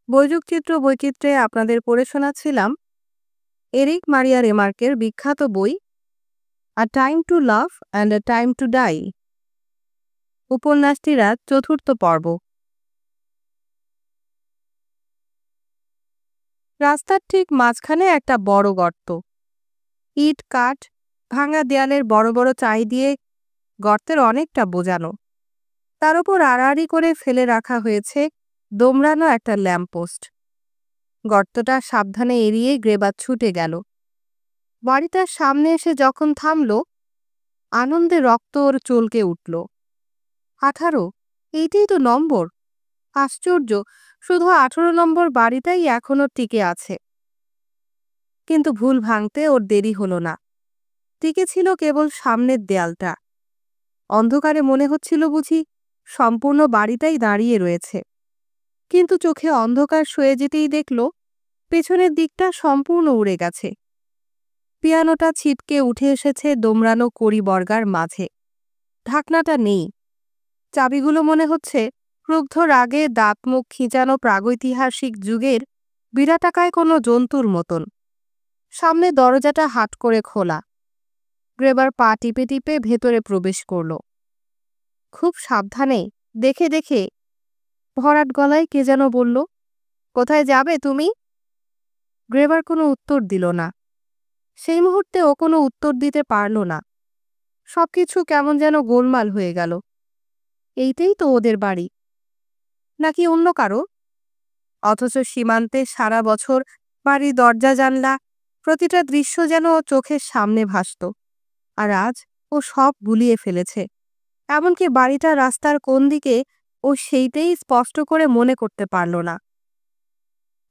বৈযুক্তিত্র বৈচিত্র্যে আপনাদের পড়ে শোনাচ্ছিলাম এরিক মারিয়া রেমার্কের বিখ্যাত বই a time to love and a time to die. উপন্যাসটির আজ চতুর্থ পর্ব। রাস্তার ঠিক মাঝখানে একটা বড় গর্ত, ইট কাঠ ভাঙা দেয়ালের বড় বড় চাই দিয়ে গর্তের অনেকটা বোঝানো, তার উপর আড়াআড়ি করে ফেলে রাখা হয়েছে দোমড়ানো একটা ল্যাম্পপোস্ট। গর্তটা সাবধানে এড়িয়ে গ্রেবার ছুটে গেল। বাড়িটার সামনে এসে যখন থামল, আনন্দে রক্ত ওর চলকে উঠল। 18, এইটাই তো নম্বর। আশ্চর্য, শুধু 18 নম্বর বাড়িটাই এখনো টিকে আছে। কিন্তু ভুল ভাঙতে ওর দেরি হলো না। টিকে ছিল কেবল সামনের দেয়ালটা। অন্ধকারে মনে হচ্ছিল বুঝি সম্পূর্ণ বাড়িটাই দাঁড়িয়ে রয়েছে। কিন্তু চোখে অন্ধকার সয়ে যেতেই দেখল পেছনের দিকটা সম্পূর্ণ উড়ে গেছে। পিয়ানোটা ছিটকে উঠে এসেছে দোমড়ানো কড়ি বর্গার মাঝে। ঢাকনাটা নেই। চাবিগুলো মনে হচ্ছে ক্রুব্ধ রাগে দাঁত মুখ খিঁচানো প্রাগৈতিহাসিক যুগের বিরাটাকায় কোনো জন্তুর মতন। সামনে দরজাটা হাট করে খোলা। গ্রেবার পা টিপে টিপে ভেতরে প্রবেশ করল। খুব সাবধানে দেখে দেখে ভরাট গলায় কে যেন বলল, কোথায় যাবে তুমি? গ্রেবার কোনো উত্তর দিল না। সেই মুহূর্তে ও কোনো উত্তর দিতে পারল না। সবকিছু কেমন যেন গোলমাল হয়ে গেল। এইটাই তো ওদের বাড়ি, নাকি অন্য কারো? অথচ সীমান্তে সারা বছর বাড়ির দরজা জানলা প্রতিটা দৃশ্য যেন ও চোখের সামনে ভাসত। আর আজ ও সব গুলিয়ে ফেলেছে। এমনকি বাড়িটা রাস্তার কোন দিকে ও সেইটাই স্পষ্ট করে মনে করতে পারল না।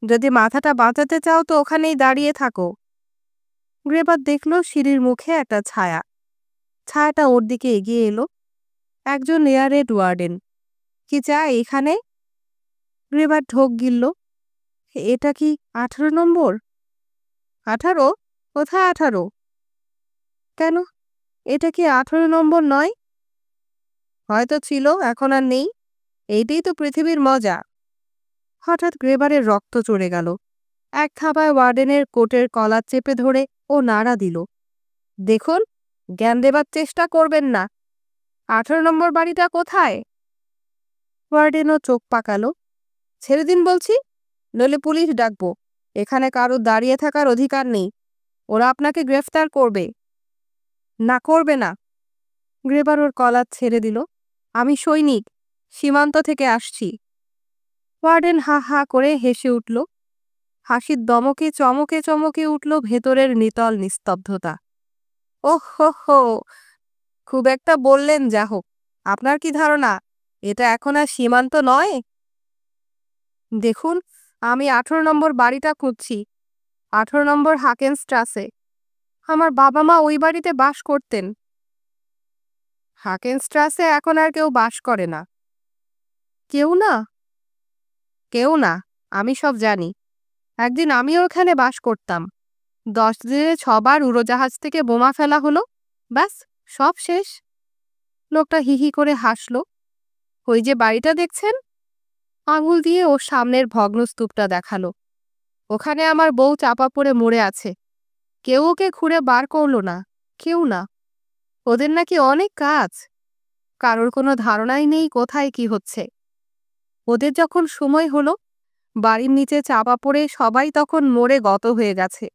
যদি মাথাটা বাঁচাতে চাও তো ওখানেই দাঁড়িয়ে থাকো। গ্রেবার দেখল সিঁড়ির মুখে একটা ছায়া। ছায়াটা ওর দিকে এগিয়ে এলো। একজন এয়ারেড ওয়ার্ডেন। কি চায় এখানে? গ্রেবার ঢোক গিলল। এটা কি 18 নম্বর? 18? কোথায় 18? কেন, এটা কি 18 নম্বর নয়? হয়তো ছিল, এখন আর নেই। এইটাই তো পৃথিবীর মজা। হঠাৎ গ্রেবারের রক্ত চড়ে গেল। এক থাবায় ওয়ার্ডেনের কোটের কলার চেপে ধরে ও নাড়া দিল। দেখুন, জ্ঞান দেবার চেষ্টা করবেন না। 18 নম্বর বাড়িটা কোথায়? ওয়ার্ডেনও চোখ পাকালো। ছেড়ে দিন বলছি, নইলে পুলিশ ডাকবো। এখানে কারো দাঁড়িয়ে থাকার অধিকার নেই। ওরা আপনাকে গ্রেফতার করবে। না, করবে না। গ্রেবার ওর কলার ছেড়ে দিল। আমি সৈনিক, সীমান্ত থেকে আসছি। ওয়ার্ডেন হা হা করে হেসে উঠল। হাসির দমকে চমকে চমকে উঠল ভেতরের নিতল নিস্তব্ধতা। ওহ হো হো, খুব একটা বললেন। যা হোক, আপনার কি ধারণা এটা এখন আর সীমান্ত নয়? দেখুন, আমি 18 নম্বর বাড়িটা খুঁজছি। 18 নম্বর হাকেনস্ট্রাসে। আমার বাবা মা ওই বাড়িতে বাস করতেন। হাকেনস্ট্রাসে এখন আর কেউ বাস করে না। কেউ না? কেউ না, আমি সব জানি। একদিন আমিও ওখানে বাস করতাম। 10 দিনে 6 বার উড়োজাহাজ থেকে বোমা ফেলা হলো। ব্যাস, সব শেষ। লোকটা হিহি করে হাসল। ওই যে বাড়িটা দেখছেন? আঙুল দিয়ে ওর সামনের ভগ্নস্তূপটা দেখালো। ওখানে আমার বউ চাপা পড়ে মরে আছে। কেউ ওকে খুঁড়ে বার করল না। কেউ না। ওদের নাকি অনেক কাজ। কারোর কোনো ধারণাই নেই কোথায় কি হচ্ছে। ওদের যখন সময় হলো, বাড়ির নিচে চাপা পড়ে সবাই তখন মরে গত হয়ে গেছে।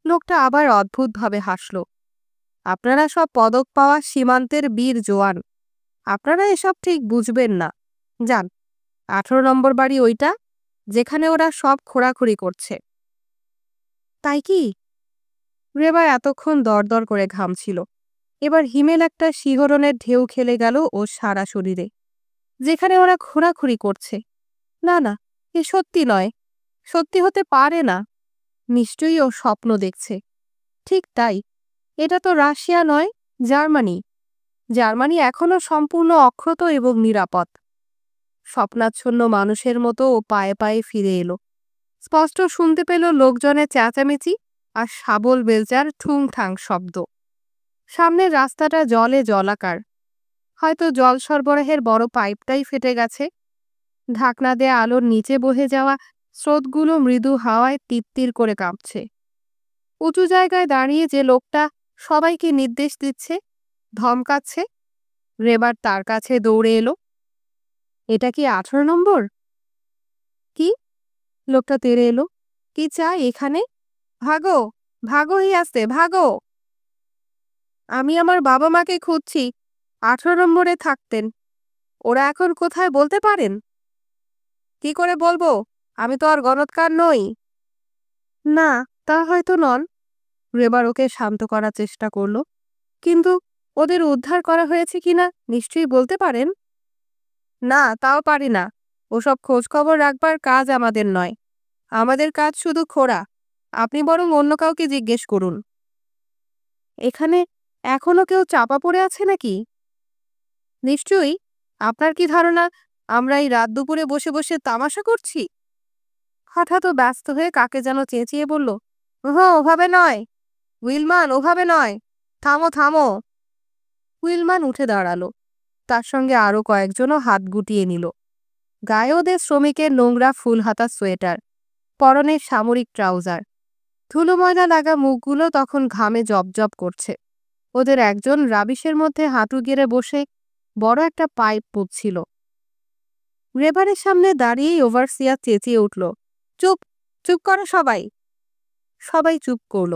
লোকটা আবার অদ্ভুতভাবে হাসল। আপনারা সব পদক পাওয়া সীমান্তের বীর জোয়ান। আপনারা এসব ঠিক বুঝবেন না। যান, 18 নম্বর বাড়ি ওইটা, যেখানে ওরা সব খোঁড়াখুড়ি করছে। তাই কি? গ্রেবার এতক্ষণ দরদর করে ঘামছিল। এবার হিমেল একটা শিহরণের ঢেউ খেলে গেল ওর সারা শরীরে। যেখানে ওরা খোঁড়াখুড়ি করছে? না না, এ সত্যি নয়। সত্যি হতে পারে না। নিশ্চয়ই ও স্বপ্ন দেখছে। ঠিক তাই। এটা তো রাশিয়া নয়, জার্মানি। জার্মানি এখনো সম্পূর্ণ অক্ষত এবং নিরাপদ। স্বপ্নাচ্ছন্ন মানুষের মতো ও পায়ে পায়ে ফিরে এলো। স্পষ্ট শুনতে পেল লোকজনের চেঁচামেচি আর শাবল বেলচার ঠুংঠাং শব্দ। সামনের রাস্তাটা জলে জলাকার। হয়তো জল সরবরাহের বড় পাইপটাই ফেটে গেছে। ঢাকনা দেয়া আলোর নিচে বহে যাওয়া স্রোতগুলো মৃদু হাওয়ায় তিত্তির করে কাঁপছে। উঁচু জায়গায় দাঁড়িয়ে যে লোকটা সবাইকে নির্দেশ দিচ্ছে, ধমকাচ্ছে, রেবার তার কাছে দৌড়ে এলো। এটা কি 18 নম্বর? কি? লোকটা তেড়ে এলো। কি চাই এখানে? ভাগো, ভাগো ই আসতে, ভাগো। আমি আমার বাবা মাকে খুঁজছি, 18 নম্বরে থাকতেন। ওরা এখন কোথায় বলতে পারেন? কি করে বলবো? আমি তো আর গণৎকার নই। না, তা হয়তো নন। রেবার ওকে শান্ত করার চেষ্টা করলো। কিন্তু ওদের উদ্ধার করা হয়েছে কিনা নিশ্চয়ই বলতে পারেন। না, তাও পারি না। ওসব খোঁজ খবর রাখবার কাজ আমাদের নয়। আমাদের কাজ শুধু খোঁড়া। আপনি বরং অন্য কাউকে জিজ্ঞেস করুন। এখানে এখনো কেউ চাপা পড়ে আছে নাকি? নিশ্চয়ই। আপনার কি ধারণা আমরা এই রাত দুপুরে বসে বসে তামাশা করছি? হঠাৎ ও ব্যস্ত হয়ে কাকে যেন চেঁচিয়ে বলল, ওভাবে নয় উইলমান, ওভাবে নয়। থামো, থামো। উইলমান উঠে দাঁড়ালো। তার সঙ্গে আরো কয়েকজনও হাত গুটিয়ে নিল। গায়ে ওদের শ্রমিকের নোংরা ফুল হাতা সোয়েটার, পরনে সামরিক ট্রাউজার। ধুলো ময়লা লাগা মুখগুলো তখন ঘামে জবজব করছে। ওদের একজন রাবিশের মধ্যে হাঁটু গেড়ে বসে বড় একটা পাইপ পুঁতছিল। রেবারের সামনে দাঁড়িয়েই ওভারসিয়ার চেঁচিয়ে উঠল, চুপ, চুপ করো সবাই। সবাই চুপ করল।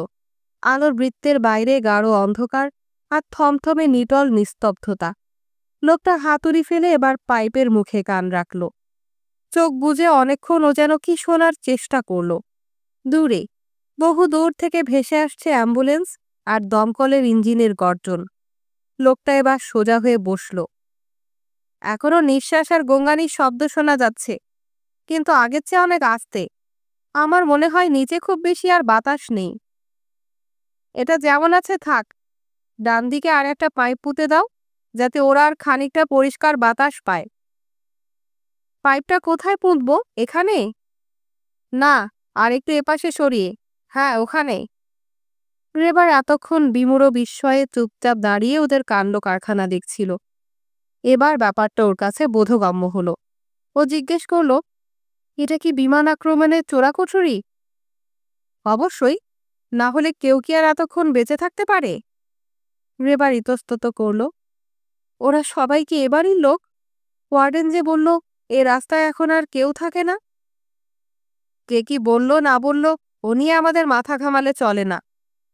আলোর বৃত্তের বাইরে গাঢ় অন্ধকার আর থমথমে নিটল নিস্তব্ধতা। লোকটা হাতুড়ি ফেলে এবার পাইপের মুখে কান রাখল। চোখ বুজে অনেকক্ষণ ও যেন কি শোনার চেষ্টা করল। দূরে, বহু দূর থেকে ভেসে আসছে অ্যাম্বুলেন্স আর দমকলের ইঞ্জিনের গর্জন। লোকটা এবার সোজা হয়ে বসল। এখনো নিঃশ্বাস আর গঙ্গানির শব্দ শোনা যাচ্ছে, কিন্তু আগের চেয়ে অনেক আস্তে। আমার মনে হয় নিচে খুব বেশি আর বাতাস নেই। এটা যেমন আছে থাক। ডান দিকে আর একটা পাইপ পুঁতে দাও, যাতে ওরা আর খানিকটা পরিষ্কার বাতাস পায়। পাইপটা কোথায় পুঁতবো? এখানে? না, আর একটু এপাশে সরিয়ে। হ্যাঁ, ওখানে। রেবার এতক্ষণ বিমূঢ় বিস্ময়ে চুপচাপ দাঁড়িয়ে ওদের কাণ্ড কারখানা দেখছিল। এবার ব্যাপারটা ওর কাছে বোধগম্য হলো। ও জিজ্ঞেস করল, এটা কি বিমান আক্রমণের চোরাকুঠুরি? অবশ্যই, না হলে কেউ কি আর এতক্ষণ বেঁচে থাকতে পারে? রেবার ইতস্তত করল, ওরা সবাই কি এবারই লোক? ওয়ার্ডেন যে বলল এ রাস্তায় এখন আর কেউ থাকে না। কে কি বলল না বলল ও নিয়ে আমাদের মাথা ঘামালে চলে না।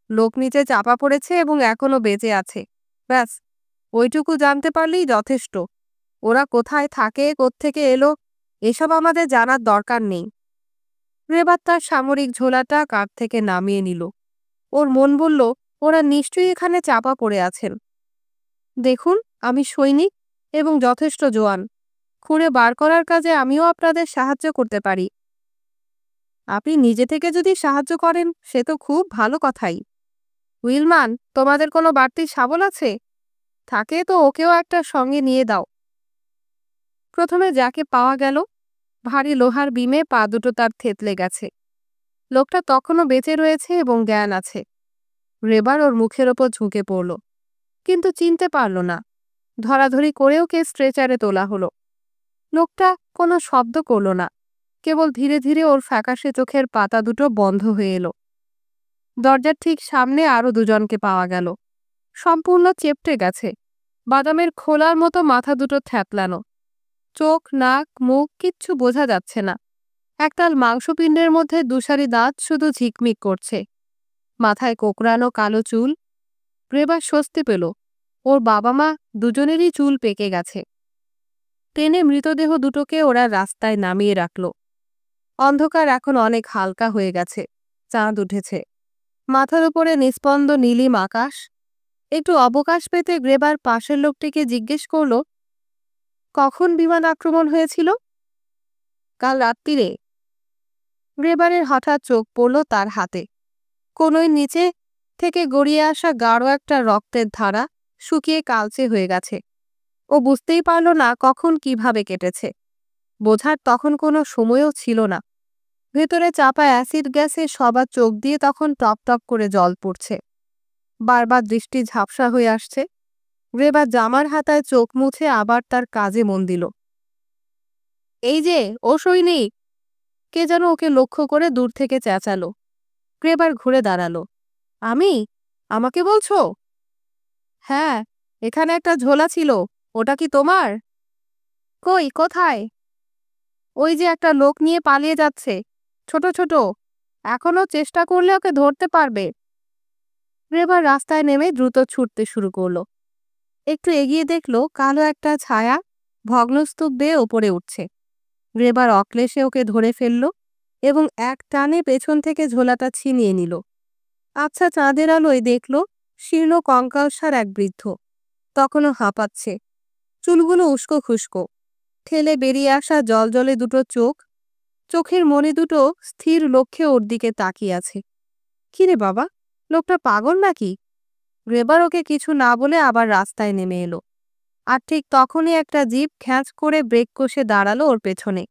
লোক নিচে চাপা পড়েছে এবং এখনো বেঁচে আছে, ব্যাস। ওইটুকু জানতে পারলেই যথেষ্ট। ওরা কোথায় থাকে, কোত্থেকে এলো, এসব আমাদের জানার দরকার নেই। রেবার তার সামরিক ঝোলাটা কাঁধ থেকে নামিয়ে নিল। ওর মন বলল, ওরা নিশ্চয়ই এখানে চাপা পড়ে আছেন। দেখুন, আমি সৈনিক এবং যথেষ্ট জোয়ান। খুঁড়ে বার করার কাজে আমিও আপনাদের সাহায্য করতে পারি। আপনি নিজে থেকে যদি সাহায্য করেন সে তো খুব ভালো কথাই। উইলমান, তোমাদের কোনো বাড়তি শাবল আছে? থাকে তো ওকেও একটা সঙ্গে নিয়ে দাও। প্রথমে যাকে পাওয়া গেল, ভারী লোহার বিমে পা দুটো তার থেতলে গেছে। লোকটা তখনও বেঁচে রয়েছে এবং জ্ঞান আছে। রেবার ওর মুখের ওপর ঝুঁকে পড়ল, কিন্তু চিনতে পারল না। ধরাধরি করেও কে স্ট্রেচারে তোলা হলো। লোকটা কোনো শব্দ করল না, কেবল ধীরে ধীরে ওর ফ্যাকাশে চোখের পাতা দুটো বন্ধ হয়ে এলো। দরজার ঠিক সামনে আরো দুজনকে পাওয়া গেল। সম্পূর্ণ চেপটে গেছে, বাদামের খোলার মতো মাথা দুটো থ্যাতলানো। চোখ, নাক, মুখ কিচ্ছু বোঝা যাচ্ছে না। একতাল মাংসপিণ্ডের মধ্যে দুসারি দাঁত শুধু ঝিকমিক করছে। মাথায় কোকড়ানো কালো চুল। রেবার স্বস্তি পেল, ওর বাবা মা দুজনেরই চুল পেকে গেছে। টেনে মৃতদেহ দুটোকে ওরা রাস্তায় নামিয়ে রাখল। অন্ধকার এখন অনেক হালকা হয়ে গেছে। চাঁদ উঠেছে। মাথার উপরে নিস্পন্দ নীলিম আকাশ। একটু অবকাশ পেতে গ্রেবার পাশের লোকটিকে জিজ্ঞেস করল, কখন বিমান আক্রমণ হয়েছিল? কাল রাত্রিরে। গ্রেবারের হঠাৎ চোখ পড়ল তার হাতে। কোনোই নিচে থেকে গড়িয়ে আসা গাঢ় একটা রক্তের ধারা শুকিয়ে কালচে হয়ে গেছে। ও বুঝতেই পারল না কখন কিভাবে কেটেছে। বোঝার তখন কোনো সময়ও ছিল না। ভেতরে চাপা অ্যাসিড গ্যাসে সবার চোখ দিয়ে তখন টপ টপ করে জল পড়ছে। বারবার দৃষ্টি ঝাপসা হয়ে আসছে। গ্রেবার জামার হাতায় চোখ মুছে আবার তার কাজে মন দিল। এই যে, ও সৈনিক! কে যেন ওকে লক্ষ্য করে দূর থেকে চেঁচালো। গ্রেবার ঘুরে দাঁড়ালো। আমি? আমাকে বলছো? হ্যাঁ, এখানে একটা ঝোলা ছিল। ওটা কি তোমার? কই, কোথায়? ওই যে একটা লোক নিয়ে পালিয়ে যাচ্ছে। ছোট ছোট। এখনো চেষ্টা করলে ওকে ধরতে পারবে। গ্রেবার রাস্তায় নেমে দ্রুত ছুটতে শুরু করলো। একটু এগিয়ে দেখলো কালো একটা ছায়া ভগ্নস্তূপ বেয়ে ওপরে উঠছে। গ্রেবার অক্লেশে ওকে ধরে ফেলল এবং এক টানে পেছন থেকে ঝোলাটা ছিনিয়ে নিল। আচ্ছা চাঁদের আলোয় দেখল শীর্ণ কঙ্কালসার এক বৃদ্ধ, তখনও হাঁপাচ্ছে, চুলগুলো উস্কো খুস্কো, ঠেলে বেরিয়ে আসা জলজলে দুটো চোখ, চোখের মণি দুটো স্থির লক্ষ্যে ওর দিকে তাকিয়ে আছে। কিরে বাবা, লোকটা পাগল নাকি? গ্রেবার ওকে কিছু না বলে আবার রাস্তায় নেমে এলো। আর ঠিক তখনই একটা জিপ খ্যাঁচ করে ব্রেক কষে দাঁড়ালো ওর পেছনে।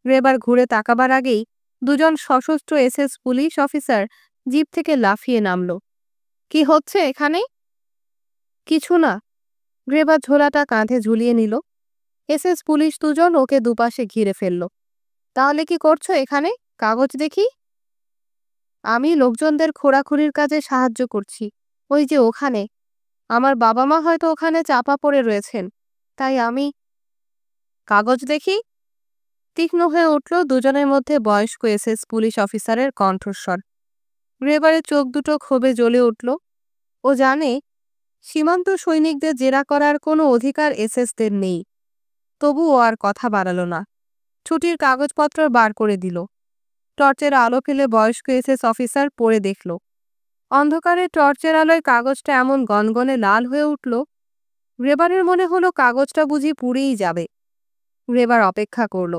গ্রেবার ঘুরে তাকাবার আগেই দুজন সশস্ত্র এসএস পুলিশ অফিসার জিপ থেকে লাফিয়ে নামল। কি হচ্ছে এখানে? কিছু না। গ্রেবার ঝোলাটা কাঁধে ঝুলিয়ে নিল। এসএস পুলিশ দুজন ওকে দুপাশে ঘিরে ফেলল। তাহলে কি করছো এখানে? কাগজ দেখি। আমি লোকজনদের খোঁড়াখুড়ির কাজে সাহায্য করছি। ওই যে ওখানে। আমার বাবা মা হয়তো ওখানে চাপা পড়ে রয়েছেন, তাই আমি। কাগজ দেখি। তীক্ষ্ণ হয়ে উঠল দুজনের মধ্যে বয়স্ক এসএস পুলিশ অফিসারের কণ্ঠস্বর। গ্রেবারের চোখ দুটো ক্ষোভে জ্বলে উঠল। ও জানে সীমান্ত সৈনিকদের জেরা করার কোনো অধিকার এসএসদের নেই। তবু ও আর কথা বাড়াল না। ছুটির কাগজপত্র বার করে দিল। টর্চের আলো ফেলে বয়স্ক এসএস অফিসার পড়ে দেখল। অন্ধকারে টর্চের আলোয় কাগজটা এমন গনগনে লাল হয়ে উঠল, গ্রেবারের মনে হলো কাগজটা বুঝি পুড়েই যাবে। গ্রেবার অপেক্ষা করল।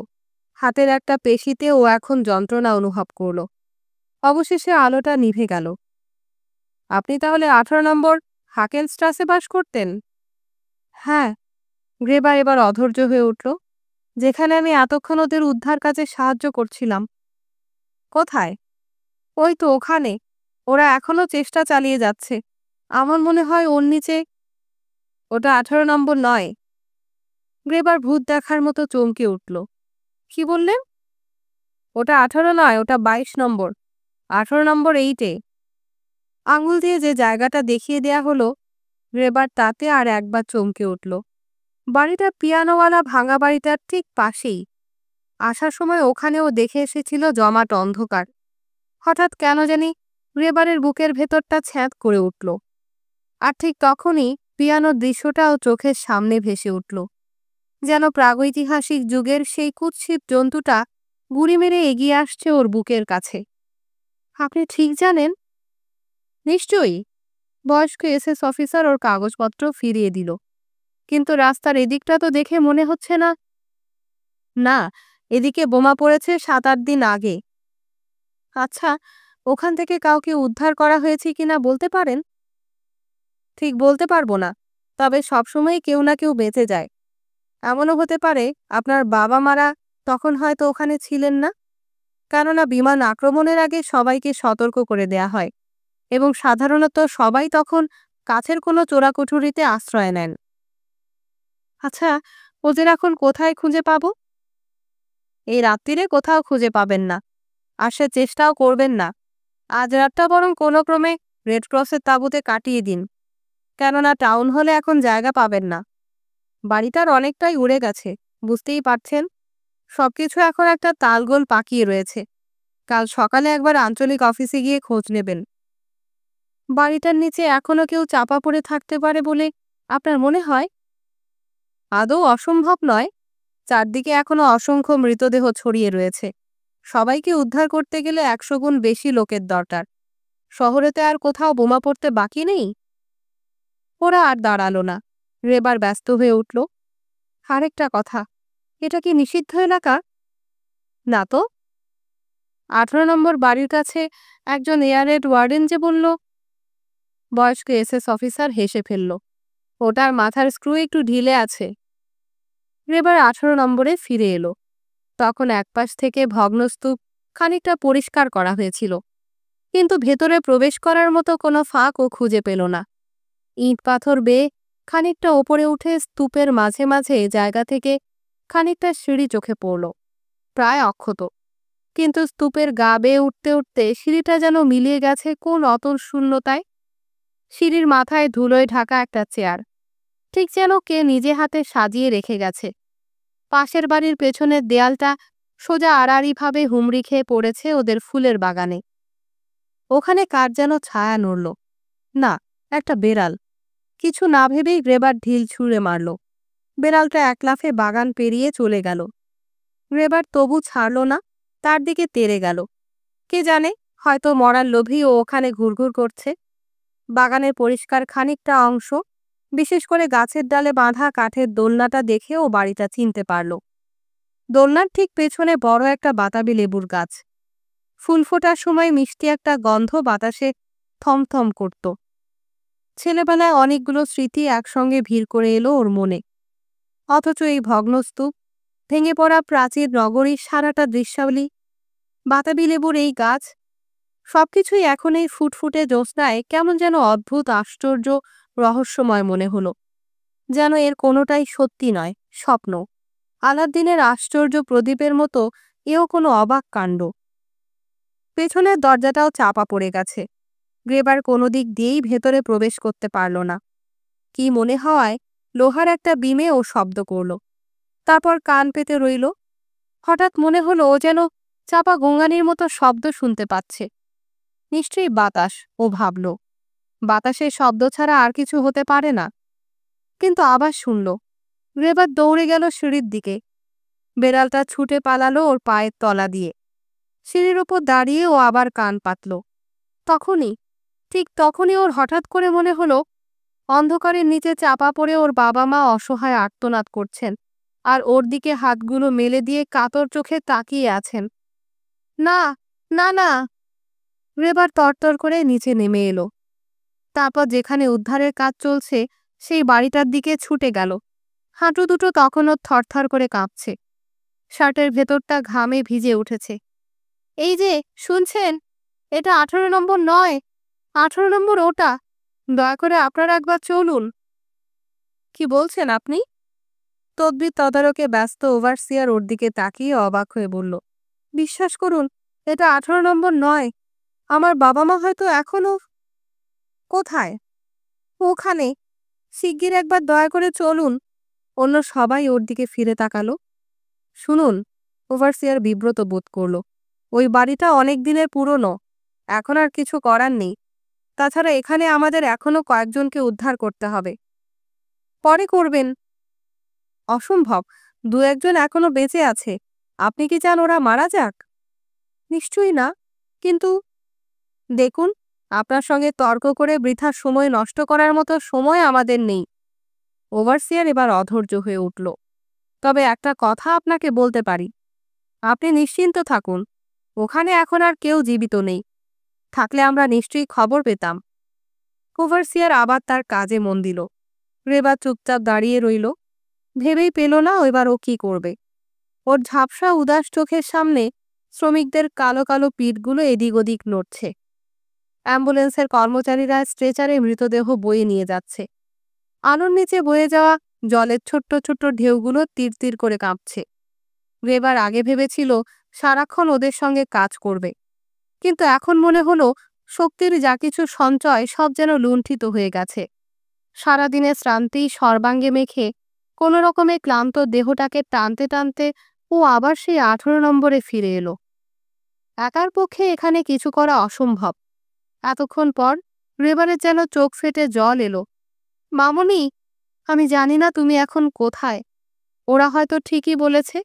হাতের একটা পেশিতে ও এখন যন্ত্রণা অনুভব করল। অবশেষে আলোটা নিভে গেল। আপনি তাহলে 18 নম্বর হাকেলস্ট্রাসে বাস করতেন? হ্যাঁ। গ্রেবার এবার অধৈর্য হয়ে উঠল। যেখানে আমি এতক্ষণ ওদের উদ্ধার কাজে সাহায্য করছিলাম। কোথায়? ওই তো ওখানে। ওরা এখনো চেষ্টা চালিয়ে যাচ্ছে। আমার মনে হয় ওর নিচে। ওটা 18 নম্বর নয়। গ্রেবার ভূত দেখার মতো চমকে উঠল। কি বললেন? ওটা 18 নয়, ওটা 22 নম্বর। 18 নম্বর 8-এ। আঙুল দিয়ে যে জায়গাটা দেখিয়ে দেয়া হলো, গ্রেবার তাতে আর একবার চমকে উঠল। বাড়িটা পিয়ানোওয়ালা ভাঙা বাড়িটার ঠিক পাশেই। আসার সময় ওখানেও দেখে এসেছিল জমাট অন্ধকার। হঠাৎ কেন জানি গ্রেবারের বুকের ভেতরটা ছ্যাঁত করে উঠল। আর ঠিক তখনই পিয়ানোর দৃশ্যটাও চোখের সামনে ভেসে উঠল। যেন প্রাগৈতিহাসিক যুগের সেই কুৎসিত জন্তুটা গুড়ি মেরে এগিয়ে আসছে ওর বুকের কাছে। আপনি ঠিক জানেন? নিশ্চয়ই। বয়স্ক এসএস অফিসার ওর কাগজপত্র ফিরিয়ে দিল। কিন্তু রাস্তার এদিকটা তো দেখে মনে হচ্ছে না। না, এদিকে বোমা পড়েছে 7-8 দিন আগে। আচ্ছা, ওখান থেকে কাউকে উদ্ধার করা হয়েছে কিনা বলতে পারেন? ঠিক বলতে পারবো না, তবে সবসময় কেউ না কেউ বেঁচে যায়। এমনও হতে পারে আপনার বাবা মারা তখন হয়তো ওখানে ছিলেন না, কেননা বিমান আক্রমণের আগে সবাইকে সতর্ক করে দেয়া হয় এবং সাধারণত সবাই তখন কাছের কোনো চোরাকুঠুরিতে আশ্রয় নেন। আচ্ছা, ওদের এখন কোথায় খুঁজে পাবো? এই রাত্রিরে কোথাও খুঁজে পাবেন না, আর সে চেষ্টাও করবেন না। আজ রাতটা বরং কোনো ক্রমে রেড ক্রসের তাঁবুতে কাটিয়ে দিন, কেননা টাউন হলে এখন জায়গা পাবেন না। বাড়িটার অনেকটাই উড়ে গেছে, বুঝতেই পারছেন। সবকিছু এখন একটা তালগোল পাকিয়ে রয়েছে। কাল সকালে একবার আঞ্চলিক অফিসে গিয়ে খোঁজ নেবেন। বাড়িটার নিচে এখনো কেউ চাপা পড়ে থাকতে পারে বলে আপনার মনে হয়? আদৌ অসম্ভব নয়। চারদিকে এখনো অসংখ্য মৃতদেহ ছড়িয়ে রয়েছে। সবাইকে উদ্ধার করতে গেলে 100 গুণ বেশি লোকের দরকার। শহরেতে আর কোথাও বোমা পড়তে বাকি নেই। ওরা আর দাঁড়ালো না। রেবার ব্যস্ত হয়ে উঠল। আরেকটা কথা, এটা কি নিষিদ্ধ এলাকা? না তো। 18 নম্বর বাড়ির কাছে একজন এয়ারেড ওয়ার্ডেন যে বলল। বয়স্ক এসএস অফিসার হেসে ফেলল। ওটার মাথার স্ক্রু একটু ঢিলে আছে। রেবার 18 নম্বরে ফিরে এলো। তখন একপাশ থেকে ভগ্নস্তূপ খানিকটা পরিষ্কার করা হয়েছিল, কিন্তু ভেতরে প্রবেশ করার মতো কোনো ফাঁক ও খুঁজে পেল না। ইট পাথর বেয়ে খানিকটা ওপরে উঠে স্তূপের মাঝে মাঝে জায়গা থেকে খানিকটা সিঁড়ি চোখে পড়ল, প্রায় অক্ষত, কিন্তু স্তূপের গা বেয়ে উঠতে উঠতে সিঁড়িটা যেন মিলিয়ে গেছে কোন অতল শূন্যতায়। সিঁড়ির মাথায় ধুলোয় ঢাকা একটা চেয়ার, ঠিক যেন কে নিজে হাতে সাজিয়ে রেখে গেছে। পাশের বাড়ির পেছনের দেয়ালটা সোজা আড়াআড়িভাবে হুমড়ি খেয়ে পড়েছে ওদের ফুলের বাগানে। ওখানে কার যেন ছায়া নড়ল। না, একটা বেড়াল। কিছু না ভেবেই গ্রেবার ঢিল ছুঁড়ে মারল। বেড়ালটা এক লাফে বাগান পেরিয়ে চলে গেল। গ্রেবার তবু ছাড়ল না, তার দিকে তেড়ে গেল। কে জানে, হয়তো মরার লোভেই ও ওখানে ঘুরঘুর করছে। বাগানের পরিষ্কার খানিকটা অংশ, বিশেষ করে গাছের ডালে বাঁধা কাঠের দোলনাটা দেখে ও বাড়িটা চিনতে পারল। দোলনার ঠিক পেছনে বড় একটা বাতাবি লেবুর গাছ। ফুল ফোটার সময় মিষ্টি একটা গন্ধ বাতাসে থমথম করত। ছেলেবেলায় অনেকগুলো স্মৃতি একসঙ্গে ভিড় করে এলো ওর মনে। অথচ এই ভগ্নস্তূপ, ভেঙে পড়া প্রাচীর নগরীর সারাটা দৃশ্যাবলী, বাতাবি লেবুর এই গাছ, সবকিছুই এখন এই ফুটফুটে জ্যোৎস্নায় কেমন যেন অদ্ভুত, আশ্চর্য, রহস্যময় মনে হলো। যেন এর কোনোটাই সত্যি নয়, স্বপ্ন। আলাদ্দিনের আশ্চর্য প্রদীপের মতো এও কোনো অবাক কাণ্ড। পেছনের দরজাটাও চাপা পড়ে গেছে। গ্রেবার কোনো দিক দিয়েই ভেতরে প্রবেশ করতে পারল না। কি মনে হওয়ায় লোহার একটা বিমে ও শব্দ করল। তারপর কান পেতে রইল। হঠাৎ মনে হলো ও যেন চাপা গঙ্গানির মতো শব্দ শুনতে পাচ্ছে। নিশ্চয়ই বাতাস, ও ভাবল। বাতাসের শব্দ ছাড়া আর কিছু হতে পারে না। কিন্তু আবার শুনল। গ্রেবার দৌড়ে গেল সিঁড়ির দিকে। বেড়ালটা ছুটে পালালো ওর পায়ের তলা দিয়ে। সিঁড়ির ওপর দাঁড়িয়ে ও আবার কান পাতল। ঠিক তখনই ওর হঠাৎ করে মনে হলো অন্ধকারের নিচে চাপা পড়ে ওর বাবা মা অসহায় আর্তনাদ করছেন, আর ওর দিকে হাতগুলো মেলে দিয়ে কাতর চোখে তাকিয়ে আছেন। না, না, না! গ্রেবার তরতর করে নিচে নেমে এলো। তারপর যেখানে উদ্ধারের কাজ চলছে সেই বাড়িটার দিকে ছুটে গেল। হাঁটু দুটো তখনও থরথর করে কাঁপছে। শার্টের ভেতরটা ঘামে ভিজে উঠেছে। এই যে, শুনছেন? এটা 18 নম্বর নয়, 18 নম্বর ওটা। দয়া করে আপনারা একবার চলুন। কি বলছেন আপনি? তদবির তদারকে ব্যস্ত ওভারসিয়ার ওর দিকে তাকিয়ে অবাক হয়ে বলল, বিশ্বাস করুন, এটা 18 নম্বর নয়। আমার বাবা মা হয়তো এখনো। কোথায়? ওখানে। শিগগির একবার দয়া করে চলুন। অন্য সবাই ওর দিকে ফিরে তাকালো। শুনুন, ওভারসিয়ার বিব্রত বোধ করল। ওই বাড়িটা অনেক দিনের পুরনো, এখন আর কিছু করার নেই। তাছাড়া এখানে আমাদের এখনো কয়েকজনকে উদ্ধার করতে হবে। পরে করবেন। অসম্ভব, দু একজন এখনো বেঁচে আছে। আপনি কি চান ওরা মারা যাক? নিশ্চয়ই না, কিন্তু দেখুন, আপনার সঙ্গে তর্ক করে বৃথা সময় নষ্ট করার মতো সময় আমাদের নেই। ওভারসিয়ার এবার অধৈর্য হয়ে উঠল। তবে একটা কথা আপনাকে বলতে পারি। আপনি নিশ্চিন্ত থাকুন, ওখানে এখন আর কেউ জীবিত নেই। থাকলে আমরা নিশ্চয়ই খবর পেতাম। ওভারসিয়ার আবার তার কাজে মন দিল। গ্রেবার চুপচাপ দাঁড়িয়ে রইল। ভেবেই পেল না এবার ও কি করবে। ওর ঝাপসা উদাস চোখের সামনে শ্রমিকদের কালো কালো পিঠগুলো এদিক ওদিক নড়ছে। অ্যাম্বুলেন্সের কর্মচারীরা স্ট্রেচারে মৃতদেহ বয়ে নিয়ে যাচ্ছে। আলোর নিচে বয়ে যাওয়া জলের ছোট্ট ছোট্ট ঢেউগুলো তীর তীর করে কাঁপছে। গ্রেবার আগে ভেবেছিল সারাক্ষণ ওদের সঙ্গে কাজ করবে, কিন্তু এখন মনে হলো শক্তির যা কিছু সঞ্চয় সব যেন লুণ্ঠিত হয়ে গেছে। সারাদিনের শ্রান্তি সর্বাঙ্গে মেখে কোনো রকমে ক্লান্ত দেহটাকে টানতে টানতে ও আবার সেই 18 নম্বরে ফিরে এলো। একার পক্ষে এখানে কিছু করা অসম্ভব। এতক্ষণ পর গ্রেবারের যেন চোখ ফেটে জল এলো। মামুনি, আমি জানি না তুমি এখন কোথায়। ওরা হয়তো ঠিকই বলেছে।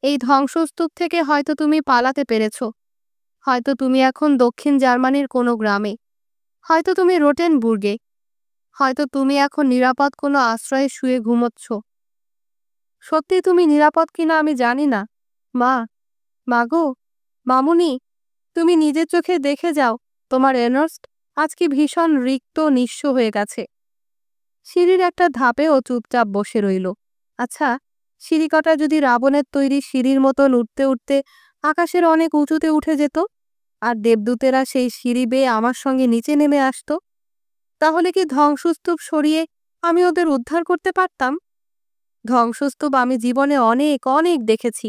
এই ধ্বংসস্তূপ থেকে হয়তো তুমি পালাতে পেরেছ। হয়তো তুমি এখন দক্ষিণ জার্মানির কোনো গ্রামে। হয়তো তুমি রোটেনবুর্গে। হয়তো তুমি এখন নিরাপদ কোনো আশ্রয়ে শুয়ে ঘুমোচ্ছ। সত্যি তুমি নিরাপদ কিনা আমি জানি না। মাগো, মামুনি, তুমি নিজের চোখে দেখে যাও তোমার এর্নেস্ট আজ কি ভীষণ রিক্ত, নিঃস্ব হয়ে গেছে। সিঁড়ির একটা ধাপে ও চুপচাপ বসে রইল। আচ্ছা, সিঁড়িকটা যদি রাবণের তৈরি সিঁড়ির মতন উঠতে উঠতে আকাশের অনেক উঁচুতে উঠে যেত, আর দেবদূতেরা সেই সিঁড়ি বেয়ে আমার সঙ্গে নিচে নেমে আসত, তাহলে কি ধ্বংসস্তূপ সরিয়ে আমি ওদের উদ্ধার করতে পারতাম? ধ্বংসস্তূপ আমি জীবনে অনেক অনেক দেখেছি,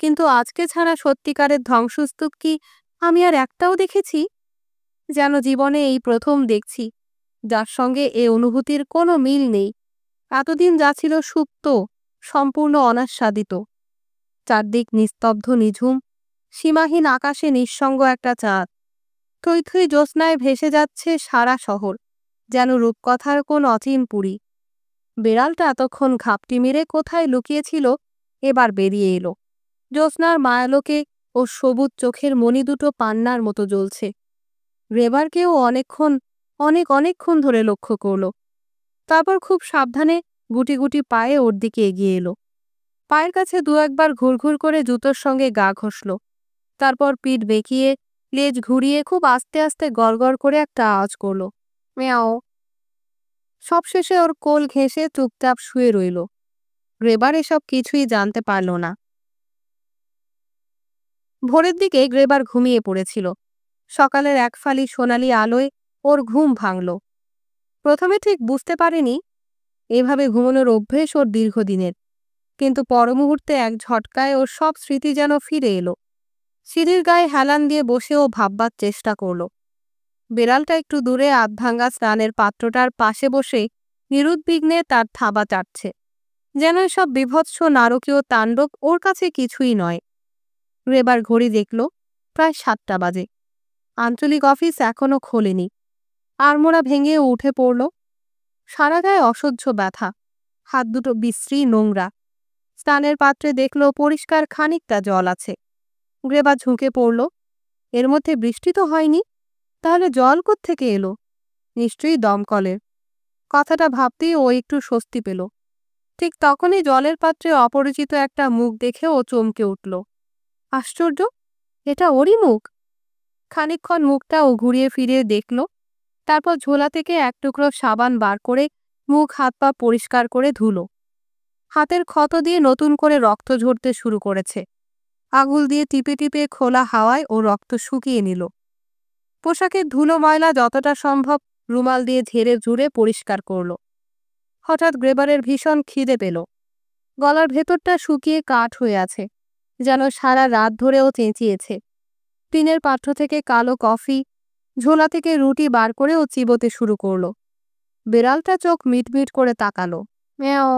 কিন্তু আজকে ছাড়া সত্যিকারের ধ্বংসস্তূপ কি আমি আর একটাও দেখেছি? যেন জীবনে এই প্রথম দেখছি, যার সঙ্গে এ অনুভূতির কোনো মিল নেই। এতদিন যা ছিল সুপ্ত, সম্পূর্ণ অনাস্বাদিত। চারদিক নিস্তব্ধ নিঝুম, সীমাহীন আকাশে নিঃসঙ্গ একটা চাঁদ। থই থই জ্যোৎস্নায় ভেসে যাচ্ছে সারা শহর, যেন রূপকথার কোন অচিন পুরী। বেড়ালটা এতক্ষণ ঘাপটি মেরে কোথায় লুকিয়েছিল, এবার বেরিয়ে এলো। জ্যোৎস্নার মায়ালোকে ও সবুজ চোখের মণি দুটো পান্নার মতো জ্বলছে। রেবারকেও অনেকক্ষণ ধরে লক্ষ্য করল। তারপর খুব সাবধানে গুটি গুটি পায়ে ওর দিকে এগিয়ে এলো। পায়ের কাছে দু একবার ঘুরঘুর করে জুতোর সঙ্গে গা ঘষল। তারপর পিঠ বেঁকিয়ে লেজ ঘুরিয়ে খুব আস্তে আস্তে গড়গড় করে একটা আওয়াজ করল, মেয়াও। সবশেষে ওর কোল ঘেঁষে চুপচাপ শুয়ে রইল। গ্রেবার এসব কিছুই জানতে পারল না। ভোরের দিকে গ্রেবার ঘুমিয়ে পড়েছিল। সকালের এক ফালি সোনালি আলোয় ওর ঘুম ভাঙল। প্রথমে ঠিক বুঝতে পারেনি এভাবে ঘুমানোর অভ্যেস ওর দীর্ঘদিনের, কিন্তু পরমুহূর্তে এক ঝটকায় ওর সব স্মৃতি যেন ফিরে এলো। সিঁড়ির গায়ে হেলান দিয়ে বসে ও ভাববার চেষ্টা করল। বেড়ালটা একটু দূরে আধভাঙ্গা স্নানের পাত্রটার পাশে বসে নিরুদ্বিগ্নে তার থাবা চাটছে, যেন এসব বিভৎস নারকীয় তাণ্ডব ওর কাছে কিছুই নয়। গ্রেবার ঘড়ি দেখল, প্রায় 7টা বাজে। আঞ্চলিক অফিস এখনো খোলেনি। আড়মোড়া ভেঙে উঠে পড়ল। সারা গায়ে অসহ্য ব্যথা, হাত দুটো বিশ্রী নোংরা। স্নানের পাত্রে দেখল পরিষ্কার খানিকটা জল আছে। গ্রেবার ঝুঁকে পড়ল। এর মধ্যে বৃষ্টি তো হয়নি, তাহলে জল কোত্থেকে এলো? নিশ্চয়ই দমকলের। কথাটা ভাবতেই ও একটু স্বস্তি পেল। ঠিক তখনই জলের পাত্রে অপরিচিত একটা মুখ দেখে ও চমকে উঠল। আশ্চর্য, এটা ওরই মুখ। খানিকক্ষণ মুখটা ও ঘুরিয়ে ফিরিয়ে দেখল। তারপর ঝোলা থেকে এক টুকরো সাবান বার করে মুখ হাত পা পরিষ্কার করে ধুলো। হাতের ক্ষত দিয়ে নতুন করে রক্ত ঝরতে শুরু করেছে। আঙুল দিয়ে টিপে টিপে খোলা হাওয়ায় ও রক্ত শুকিয়ে নিল। পোশাকের ধুলো ময়লা যতটা সম্ভব রুমাল দিয়ে ঝেড়ে ঝুড়ে পরিষ্কার করল। হঠাৎ গ্রেবারের ভীষণ খিদে পেল। গলার ভেতরটা শুকিয়ে কাঠ হয়ে আছে, যেন সারা রাত ধরেও চেঁচিয়েছে। টিনের পাত্র থেকে কালো কফি, ঝোলা থেকে রুটি বার করে ও চিবোতে শুরু করল। বেড়ালটা চোখ মিটমিট করে তাকালো। ম্যাও।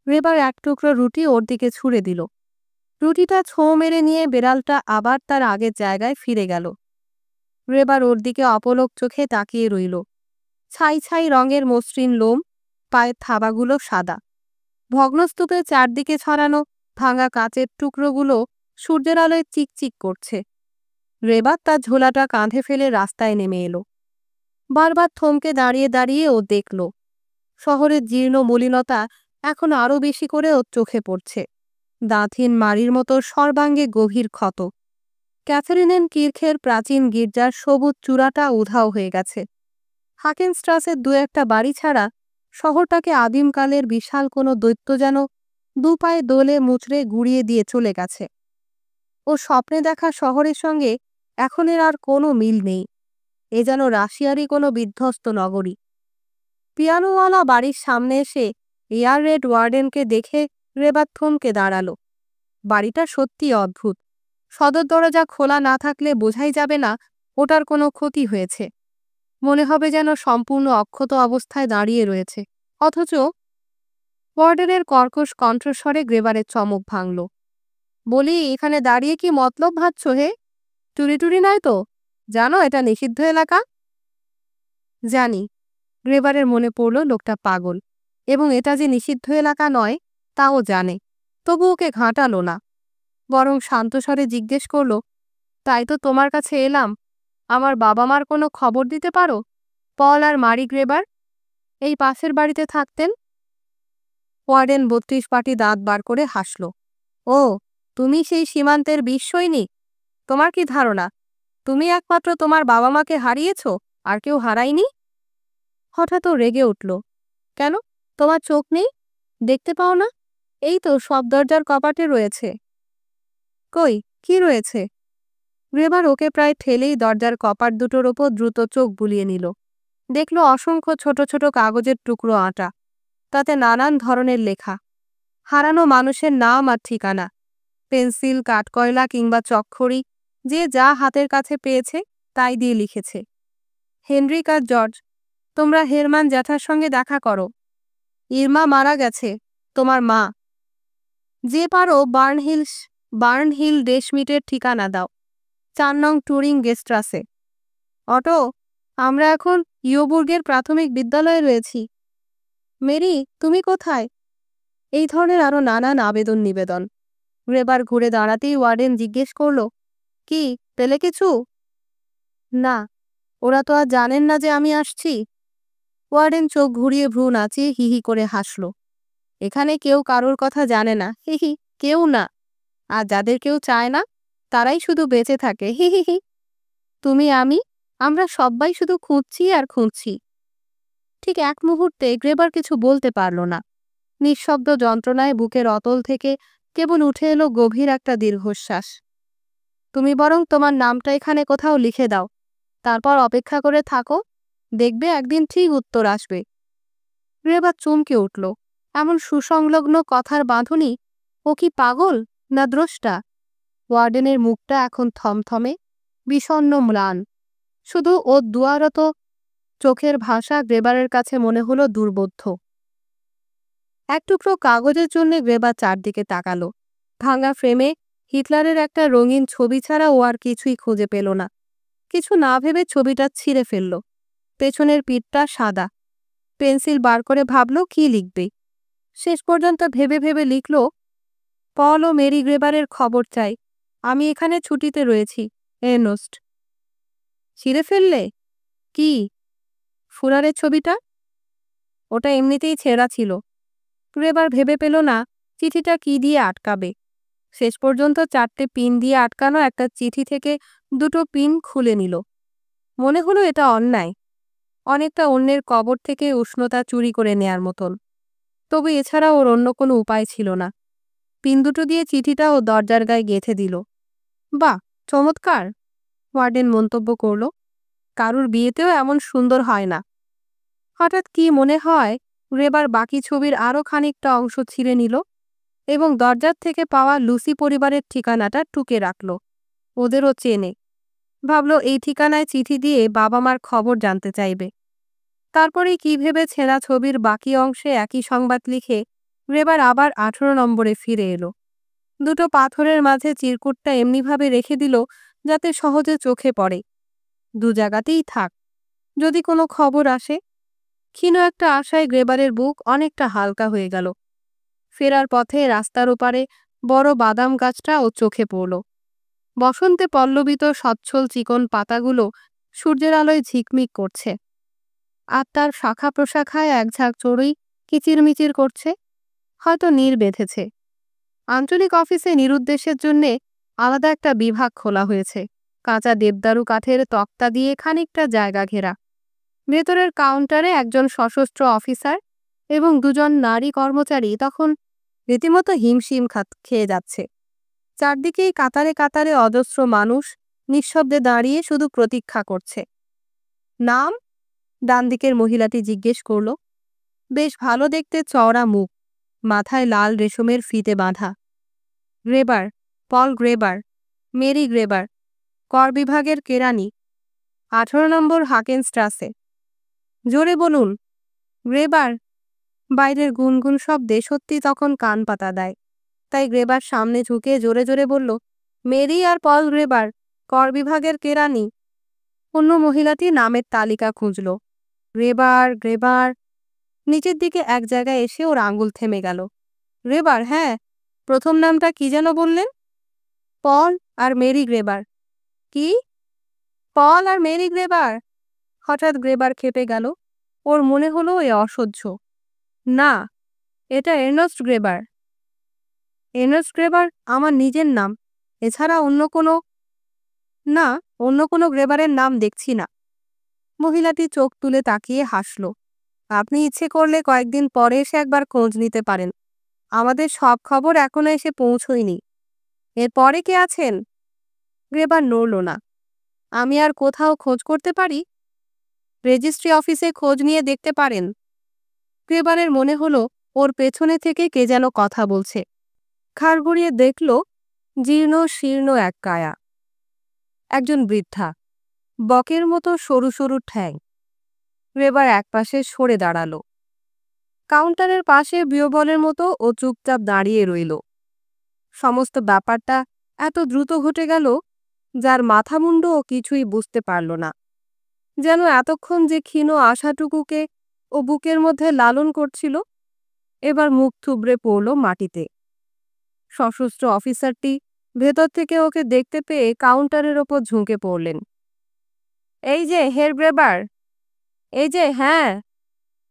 গ্রেবার এক টুকরো রুটি ওর দিকে ছুঁড়ে দিল। রুটিটা ছোঁ মেরে নিয়ে বেড়ালটা আবার তার আগের জায়গায় ফিরে গেল। গ্রেবার ওর দিকে অপলক চোখে তাকিয়ে রইল। ছাই ছাই রঙের মসৃণ লোম, পায়ের থাবাগুলো সাদা। ভগ্নস্তূপের চারদিকে ছড়ানো ভাঙা কাচের টুকরোগুলো সূর্যের আলোয় চিকচিক করছে। গ্রেবার তার ঝোলাটা কাঁধে ফেলে রাস্তায় নেমে এলো। বারবার থমকে দাঁড়িয়ে দাঁড়িয়ে ও দেখল শহরের জীর্ণ মলিনতা এখন আরও বেশি করে ওর চোখে পড়ছে। দাঁতহীন মাড়ির মতো সর্বাঙ্গে গভীর ক্ষত। ক্যাথরিনেন কির্খের প্রাচীন গির্জার সবুজ চূড়াটা উধাও হয়ে গেছে। হাকেনস্ট্রাসের দু একটা বাড়ি ছাড়া শহরটাকে আদিমকালের বিশাল কোনো দৈত্য যেন দু পায়ে দোলে মুচড়ে গুড়িয়ে দিয়ে চলে গেছে। ও স্বপ্নে দেখা শহরের সঙ্গে এখন এর আর কোনো মিল নেই। এ যেন রাশিয়ারই কোনো বিধ্বস্ত নগরী। পিয়ানোওয়ালা বাড়ির সামনে এসে এয়ার রেড ওয়ার্ডেনকে দেখে গ্রেবার থমকে দাঁড়ালো। বাড়িটা সত্যি অদ্ভুত। সদর দরজা খোলা না থাকলে বোঝাই যাবে না ওটার কোনো ক্ষতি হয়েছে। মনে হবে যেন সম্পূর্ণ অক্ষত অবস্থায় দাঁড়িয়ে রয়েছে। অথচ ওয়ার্ডেনের কর্কশ কণ্ঠস্বরে গ্রেবারের চমক ভাঙল। বলি, এখানে দাঁড়িয়ে কি মতলব ভাবছ হে? চুরি টুরি নয় তো? জানো এটা নিষিদ্ধ এলাকা? জানি। গ্রেবারের মনে পড়ল লোকটা পাগল, এবং এটা যে নিষিদ্ধ এলাকা নয় তাও জানে। তবু ওকে ঘাঁটালো না, বরং শান্তস্বরে জিজ্ঞেস করল, তাই তো তোমার কাছে এলাম। আমার বাবা মার কোনো খবর দিতে পারো? পল আর মারি গ্রেবার এই পাশের বাড়িতে থাকতেন। ওয়ার্ডেন ৩২ পাটি দাঁত বার করে হাসল। ও, তুমি সেই সীমান্তের বিস্ময়িনী? তোমার কি ধারণা তুমি একমাত্র তোমার বাবা মাকে হারিয়েছ, আর কেউ হারায়নি? হঠাৎ ও রেগে উঠল। কেন, তোমার চোখ নেই? দেখতে পাও না? এই তো সব দরজার কপাটে রয়েছে। কই, কি রয়েছে? গ্রেবার ওকে প্রায় ঠেলেই দরজার কপাট দুটোর ওপর দ্রুত চোখ বুলিয়ে নিল। দেখল অসংখ্য ছোট ছোট কাগজের টুকরো আঁটা। তাতে নানান ধরনের লেখা, হারানো মানুষের নাম আর ঠিকানা। পেন্সিল, কাঠকয়লা কিংবা চকখড়ি, যে যা হাতের কাছে পেয়েছে তাই দিয়ে লিখেছে। হেনরিক আর জর্জ, তোমরা হেরমান জ্যাঠার সঙ্গে দেখা করো। ইরমা মারা গেছে, তোমার মা। যে পারো বার্নহিল ডেশমিটের ঠিকানা দাও, 4 নং টুরিং গেস্ট্রাসে। অটো, আমরা এখন ইয়োবুর্গের প্রাথমিক বিদ্যালয়ে রয়েছি। মেরি, তুমি কোথায়? এই ধরনের আরো নানান আবেদন নিবেদন। গ্রেবার ঘুরে দাঁড়াতেই ওয়ার্ডেন জিজ্ঞেস করল, কি পেলে কিছু? না, ওরা তো আর জানেন না যে আমি আসছি। ওয়ার্ডেন চোখ ঘুরিয়ে ভ্রু নাচিয়ে হিহি করে হাসল। এখানে কেউ কারোর কথা জানে না, হিহি, কেউ না। আর যাদের কেউ চায় না তারাই শুধু বেঁচে থাকে, হি হি হি। তুমি, আমি, আমরা সবাই শুধু খুঁজছি আর খুঁজছি। ঠিক এক মুহূর্তে গ্রেবার কিছু বলতে পারল না। নিঃশব্দ যন্ত্রণায় বুকের অতল থেকে কেবল উঠে এলো গভীর একটা দীর্ঘশ্বাস। তুমি বরং তোমার নামটা এখানে কোথাও লিখে দাও, তারপর অপেক্ষা করে থাকো, দেখবে একদিন ঠিক উত্তর আসবে। গ্রেবার চমকে উঠল। এমন সুসংলগ্ন কথার বাঁধুনি। ও কি পাগল না দ্রষ্টা? ওয়ার্ডেনের মুখটা এখন থমথমে, বিষণ্ণ ম্লান। শুধু ও দুয়ারত চোখের ভাষা গ্রেবারের কাছে মনে হলো দুর্বোধ্য। এক টুকরো কাগজের জন্য গ্রেবার চারদিকে তাকালো। ভাঙা ফ্রেমে হিটলারের একটা রঙিন ছবি ছাড়া ও আর কিছুই খুঁজে পেল না। কিছু না ভেবে ছবিটা ছিঁড়ে ফেলল। পেছনের পিঠটা সাদা। পেন্সিল বার করে ভাবল কি লিখবে। শেষ পর্যন্ত ভেবে ভেবে লিখল, পল ও মেরি গ্রেবারের খবর চাই, আমি এখানে ছুটিতে রয়েছি, এর্নস্ট। ছিঁড়ে ফেললে? কি? ফুরারের ছবিটা? ওটা এমনিতেই ছেঁড়া ছিল। গ্রেবার ভেবে পেল না চিঠিটা কি দিয়ে আটকাবে। শেষ পর্যন্ত 4টে পিন দিয়ে আটকানো একটা চিঠি থেকে 2টো পিন খুলে নিল। মনে হলো এটা অন্যায়, অনেকটা অন্যের কবর থেকে উষ্ণতা চুরি করে নেয়ার মতন। তবু এছাড়া ওর অন্য কোনো উপায় ছিল না। পিন 2টো দিয়ে চিঠিটা ও দরজার গায়ে গেঁথে দিল। বাহ, চমৎকার, ওয়ার্ডেন মন্তব্য করল। কারুর বিয়েতেও এমন সুন্দর হয় না। হঠাৎ কি মনে হয় গ্রেবার বাকি ছবির আরও খানিকটা অংশ ছিঁড়ে নিল এবং দরজার থেকে পাওয়া লুসি পরিবারের ঠিকানাটা টুকে রাখল। ওদেরও চেনে। ভাবল এই ঠিকানায় চিঠি দিয়ে বাবা মার খবর জানতে চাইবে। তারপরে কি ভেবে ছেঁড়া ছবির বাকি অংশে একই সংবাদ লিখে গ্রেবার আবার 18 নম্বরে ফিরে এলো। 2টো পাথরের মাঝে চিরকুটটা এমনিভাবে রেখে দিল যাতে সহজে চোখে পড়ে। 2 জায়গাতেই থাক, যদি কোনো খবর আসে। ক্ষীণ একটা আশায় গ্রেবারের বুক অনেকটা হালকা হয়ে গেল। ফেরার পথে রাস্তার ওপারে বড় বাদাম গাছটা ও চোখে পড়ল। বসন্তে পল্লবিত সচ্ছল চিকন পাতাগুলো সূর্যের আলোয় ঝিকমিক করছে। আর তার শাখা প্রশাখায় এক ঝাঁক চড়ুই কিচিরমিচির করছে। হয়তো নীড় বেঁধেছে। আঞ্চলিক অফিসে নিরুদ্দেশের জন্যে আলাদা একটা বিভাগ খোলা হয়েছে। কাঁচা দেবদারু কাঠের তক্তা দিয়ে খানিকটা জায়গা ঘেরা। ভেতরের কাউন্টারে একজন সশস্ত্র অফিসার এবং 2জন নারী কর্মচারী তখন রীতিমতো হিমশিম খেয়ে যাচ্ছে। চারদিকেই কাতারে কাতারে অজস্র মানুষ নিঃশব্দে দাঁড়িয়ে শুধু প্রতীক্ষা করছে। নাম? ডান দিকের মহিলাটি জিজ্ঞেস করল। বেশ ভালো দেখতে, চওড়া মুখ, মাথায় লাল রেশমের ফিতে বাঁধা। গ্রেবার, পল গ্রেবার, মেরি গ্রেবার, কর বিভাগের কেরানি, 18 নম্বর হাকেনস্ট্রাসে। জোরে বলুন। গ্রেবার। বাইরের গুনগুন শব্দে সত্যি তখন কান পাতা দেয়। তাই গ্রেবার সামনে ঝুঁকে জোরে জোরে বলল, মেরি আর পল গ্রেবার, কর বিভাগের কেরানি। অন্য মহিলাটি নামের তালিকা খুঁজল। গ্রেবার, গ্রেবার। নিচের দিকে এক জায়গায় এসে ওর আঙুল থেমে গেল। গ্রেবার, হ্যাঁ, প্রথম নামটা কি যেন বললেন? পল আর মেরি গ্রেবার। কি? পল আর মেরি গ্রেবার? হঠাৎ গ্রেবার খেপে গেল। ওর মনে হলো এ অসহ্য। না, এটা এর্নস্ট গ্রেবার। এর্নস্ট গ্রেবার আমার নিজের নাম। এছাড়া অন্য কোনো গ্রেবারের নাম দেখছি না। মহিলাটি চোখ তুলে তাকিয়ে হাসল। আপনি ইচ্ছে করলে কয়েকদিন পরে এসে একবার খোঁজ নিতে পারেন। আমাদের সব খবর এখনো এসে পৌঁছয়নি। এরপরে কে আছেন? গ্রেবার নড়ল না। আমি আর কোথাও খোঁজ করতে পারি? রেজিস্ট্রি অফিসে খোঁজ নিয়ে দেখতে পারেন। গ্রেবারের মনে হলো ওর পেছনে থেকে কে যেন কথা বলছে। ঘাড় ঘুরিয়ে দেখল জীর্ণ শীর্ণ এক কায়া, একজন বৃদ্ধা, বকের মতো সরু সরু ঠ্যাং। গ্রেবার একপাশে সরে দাঁড়ালো। কাউন্টারের পাশে বিয়োবলের মতো ও চুপচাপ দাঁড়িয়ে রইল। সমস্ত ব্যাপারটা এত দ্রুত ঘটে গেল, যার মাথামুন্ড ও কিছুই বুঝতে পারল না। যেন এতক্ষণ যে ক্ষীণ আশাটুকুকে ও বুকের মধ্যে লালন করছিল, এবার মুখ থুবড়ে পড়ল মাটিতে। সশস্ত্র অফিসারটি ভেতর থেকে ওকে দেখতে পেয়ে কাউন্টারের ওপর ঝুঁকে পড়লেন। এই যে হের গ্রেবার, এই যে, হ্যাঁ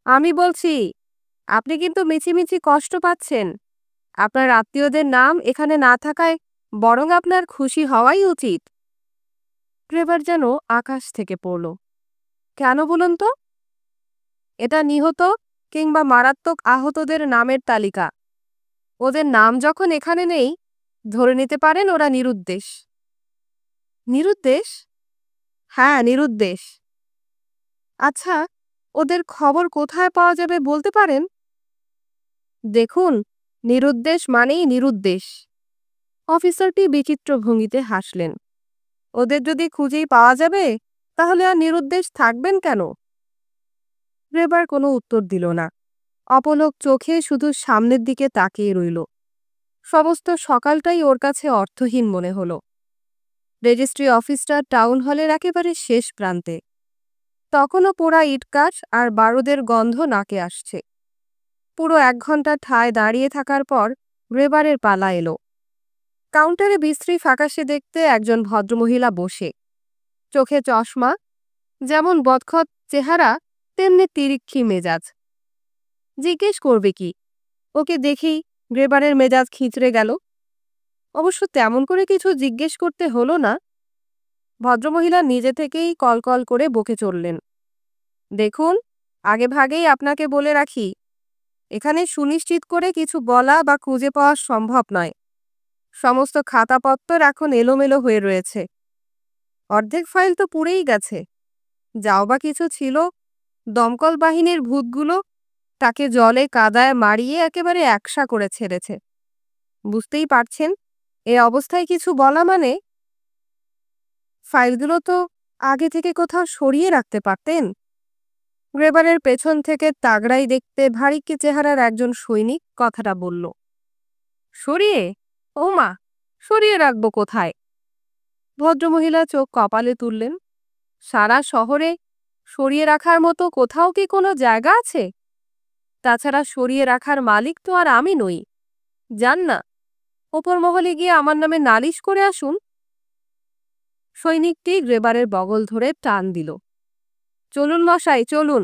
আমি বলছি, আপনি কিন্তু মিছিমিছি কষ্ট পাচ্ছেন। আপনার আত্মীয়দের নাম এখানে না থাকায় বরং আপনার খুশি হওয়াই উচিত। গ্রেবার যেন আকাশ থেকে পড়ল। কেন বলুন তো? এটা নিহত কিংবা মারাত্মক আহতদের নামের তালিকা। ওদের নাম যখন এখানে নেই, ধরে নিতে পারেন ওরা নিরুদ্দেশ। নিরুদ্দেশ? হ্যাঁ, নিরুদ্দেশ। আচ্ছা, ওদের খবর কোথায় পাওয়া যাবে বলতে পারেন? দেখুন, নিরুদ্দেশ মানেই নিরুদ্দেশ। অফিসারটি বিচিত্র ভঙ্গিতে হাসলেন। ওদের যদি খুঁজেই পাওয়া যাবে, তাহলে আর নিরুদ্দেশ থাকবেন কেন? গ্রেবার কোনো উত্তর দিল না। অপলক চোখে শুধু সামনের দিকে তাকিয়ে রইল। সমস্ত সকালটাই ওর কাছে অর্থহীন মনে হলো। রেজিস্ট্রি অফিসটা টাউন হলের একেবারে শেষ প্রান্তে। তখনও পোড়া ইটকাঠ আর বারুদের গন্ধ নাকে আসছে। পুরো 1 ঘন্টা ঠায় দাঁড়িয়ে থাকার পর গ্রেবারের পালা এলো। কাউন্টারে বিশ্রী ফ্যাকাশে দেখতে একজন ভদ্রমহিলা বসে। চোখে চশমা, যেমন বদখত চেহারা তেমনি তিরিক্ষি মেজাজ। জিজ্ঞেস করবে কি? ওকে দেখেই গ্রেবারের মেজাজ খিঁচড়ে গেল। অবশ্য তেমন করে কিছু জিজ্ঞেস করতে হলো না। ভদ্রমহিলা নিজে থেকেই কলকল করে বকে চললেন। দেখুন, আগে ভাগেই আপনাকে বলে রাখি, এখানে সুনিশ্চিত করে কিছু বলা বা খুঁজে পাওয়া সম্ভব নয়। সমস্ত খাতাপত্তর এখন এলোমেলো হয়ে রয়েছে। অর্ধেক ফাইল তো পুড়েই গেছে। যাও বা কিছু ছিল, দমকল বাহিনীর ভূতগুলো তাকে জলে কাদায় মারিয়ে একেবারে একসা করে ছেড়েছে। বুঝতেই পারছেন, এ অবস্থায় কিছু বলা মানে। ফাইলগুলো তো আগে থেকে কোথাও সরিয়ে রাখতে পারতেন। গ্রেবারের পেছন থেকে তাগড়াই দেখতে ভারিক্কি চেহারার একজন সৈনিক কথাটা বলল। সরিয়ে? ও মা, সরিয়ে রাখবো কোথায়? ভদ্রমহিলা চোখ কপালে তুললেন। সারা শহরে সরিয়ে রাখার মতো কোথাও কি কোনো জায়গা আছে? তাছাড়া সরিয়ে রাখার মালিক তো আর আমি নই। যান না, ওপর মহলে গিয়ে আমার নামে নালিশ করে আসুন। সৈনিকটি গ্রেবারের বগল ধরে টান দিল। চলুন মশাই, চলুন।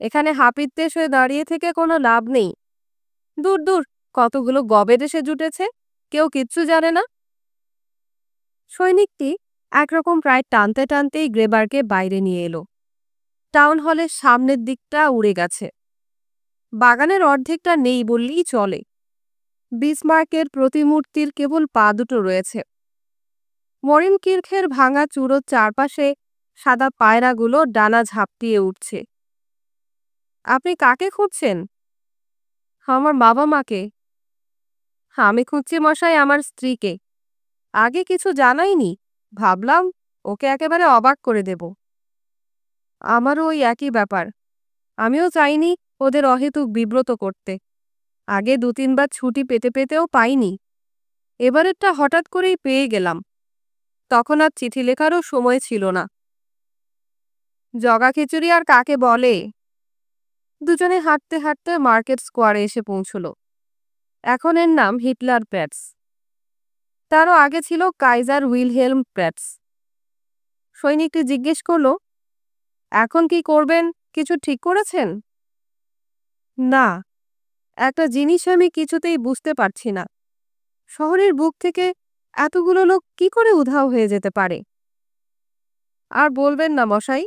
এখানে হাপিত্যেশ হয়ে দাঁড়িয়ে থেকে কোনো লাভ নেই। দূর দূর, কতগুলো গবেট এসে জুটেছে, কেউ কিচ্ছু জানে না। সৈনিকটি একরকম প্রায় টানতে টানতেই গ্রেবারকে বাইরে নিয়ে এলো। টাউন হলের সামনের দিকটা উড়ে গেছে। বাগানের অর্ধেকটা নেই বললেই চলে। বিসমার্কের প্রতিমূর্তির কেবল পা দুটো রয়েছে। মরিনকির্খের ভাঙা চূড়োর চারপাশে সাদা পায়রাগুলো ডানা ঝাপটিয়ে উঠছে। আপনি কাকে খুঁজছেন? আমার বাবা মাকে। আমি খুঁজছি মশাই আমার স্ত্রীকে। আগে কিছু জানাইনি, ভাবলাম ওকে একেবারে অবাক করে দেব। আমারও ওই একই ব্যাপার। আমিও চাইনি ওদের অহেতুক বিব্রত করতে। আগে 2-3 বার ছুটি পেতে পেতেও পাইনি। এবারেরটা হঠাৎ করেই পেয়ে গেলাম। তখন আর চিঠি লেখারও সময় ছিল না। জগা খিচুড়ি আর কাকে বলে? দুজনে হাঁটতে হাঁটতে মার্কেট স্কোয়ারে এসে পৌঁছল। এখন এর নাম হিটলার প্যাটস। তারও আগে ছিল কাইজার উইলহেলম প্যাটস। সৈনিকটি জিজ্ঞেস করল, এখন কি করবেন, কিছু ঠিক করেছেন? না, একটা জিনিস আমি কিছুতেই বুঝতে পারছি না। শহরের বুক থেকে এতগুলো লোক কি করে উধাও হয়ে যেতে পারে? আর বলবেন না মশাই,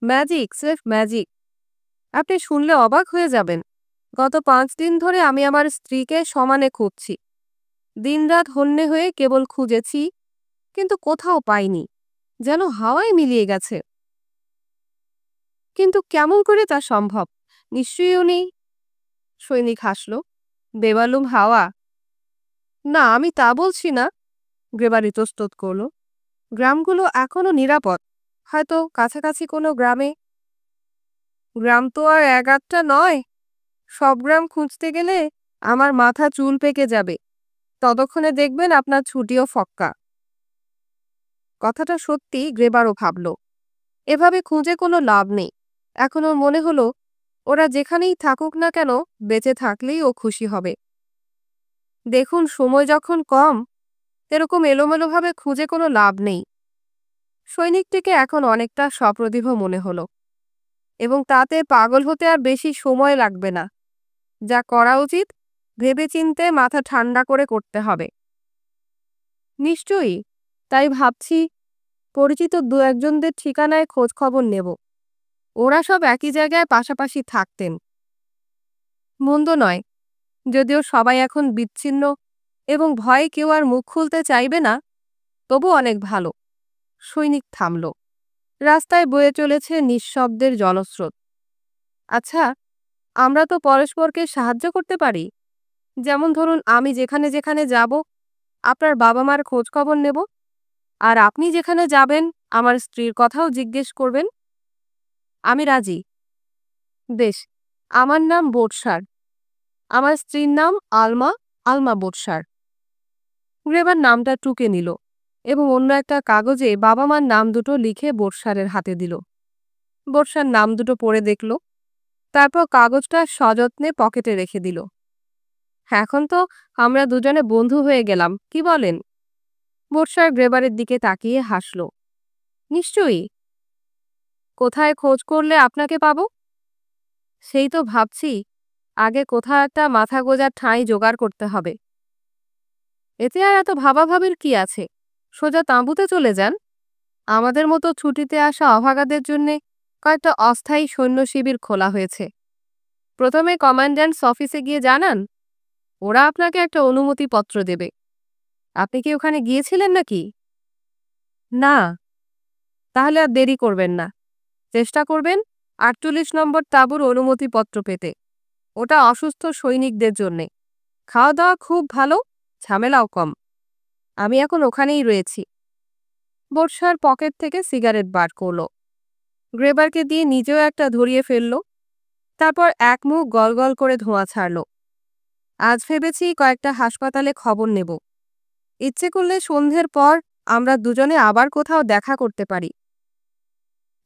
ম্যাজিক, স্রেফ ম্যাজিক। আপনি শুনলে অবাক হয়ে যাবেন। গত 5 দিন ধরে আমি আমার স্ত্রীকে সমানে খুঁজছি। দিনরাত হন্যে হয়ে কেবল খুঁজেছি, কিন্তু কোথাও পাইনি। যেন হাওয়ায় মিলিয়ে গেছে। কিন্তু কেমন করে তা সম্ভব? নিশ্চয়ই উনি সৈনিক হাসল। বেমালুম হাওয়া? না, আমি তা বলছি না। গ্রেবার ইতস্তত করল। গ্রামগুলো এখনো নিরাপদ। হয়তো কাছাকাছি কোনো গ্রামে। গ্রাম তো আর এক আধটা নয়। সব গ্রাম খুঁজতে গেলে আমার মাথা চুল পেকে যাবে। ততক্ষণে দেখবেন আপনার ছুটিও ফক্কা। কথাটা সত্যি, গ্রেবারও ভাবল। এভাবে খুঁজে কোনো লাভ নেই। এখন ওর মনে হলো ওরা যেখানেই থাকুক না কেন, বেঁচে থাকলেই ও খুশি হবে। দেখুন, সময় যখন কম, এরকম এলোমেলোভাবে খুঁজে কোনো লাভ নেই। সৈনিকটিকে এখন অনেকটা সপ্রতিভ মনে হলো, এবং তাতে পাগল হতে আর বেশি সময় লাগবে না। যা করা উচিত ভেবেচিন্তে মাথা ঠান্ডা করে করতে হবে। নিশ্চয়ই। তাই ভাবছি পরিচিত দু একজনদের ঠিকানায় খোঁজ খবর নেব। ওরা সব একই জায়গায় পাশাপাশি থাকতেন। মন্দ নয়, যদিও সবাই এখন বিচ্ছিন্ন এবং ভয়ে কেউ আর মুখ খুলতে চাইবে না, তবু অনেক ভালো। সৈনিক থামল। রাস্তায় বয়ে চলেছে নিঃশব্দের জনস্রোত। আচ্ছা, আমরা তো পরস্পরকে সাহায্য করতে পারি। যেমন ধরুন, আমি যেখানে যেখানে যাব আপনার বাবা মার খোঁজ খবর নেব, আর আপনি যেখানে যাবেন আমার স্ত্রীর কথাও জিজ্ঞেস করবেন। আমি রাজি। বেশ, আমার নাম বোটসার। আমার স্ত্রীর নাম আলমা বোটসার। গ্রেবার নামটা টুকে নিল এবং অন্য একটা কাগজে বাবা মার নাম দুটো লিখে বোটসারের হাতে দিল। বোটসার নাম দুটো পড়ে দেখল, তারপর কাগজটা সযত্নে পকেটে রেখে দিল। এখন তো আমরা দুজনে বন্ধু হয়ে গেলাম, কি বলেন? বোটসার গ্রেবারের দিকে তাকিয়ে হাসল। নিশ্চয়ই। কোথায় খোঁজ করলে আপনাকে পাবো? সেই তো ভাবছি, আগে কোথাও একটা মাথা গোঁজার ঠাঁই জোগাড় করতে হবে। এতে আর এত ভাবাভাবির কি আছে? সোজা তাঁবুতে চলে যান। আমাদের মতো ছুটিতে আসা অভাগাদের জন্যে কয়েকটা অস্থায়ী সৈন্য শিবির খোলা হয়েছে। প্রথমে কমান্ড্যান্টস অফিসে গিয়ে জানান, ওরা আপনাকে একটা অনুমতিপত্র দেবে। আপনি কি ওখানে গিয়েছিলেন নাকি? না। তাহলে আর দেরি করবেন না। চেষ্টা করবেন ৪৮ নম্বর তাঁবুর অনুমতিপত্র পেতে। ওটা অসুস্থ সৈনিকদের জন্যে। খাওয়া দাওয়া খুব ভালো, ঝামেলাও কম। আমি এখন ওখানেই রয়েছি। বোটসার পকেট থেকে সিগারেট বার করল। গ্রেবারকে দিয়ে নিজেও একটা ধরিয়ে ফেলল। তারপর এক মুখ গলগল করে ধোঁয়া ছাড়ল। আজ ভেবেছি কয়েকটা হাসপাতালে খবর নেব। ইচ্ছে করলে সন্ধ্যের পর আমরা দুজনে আবার কোথাও দেখা করতে পারি।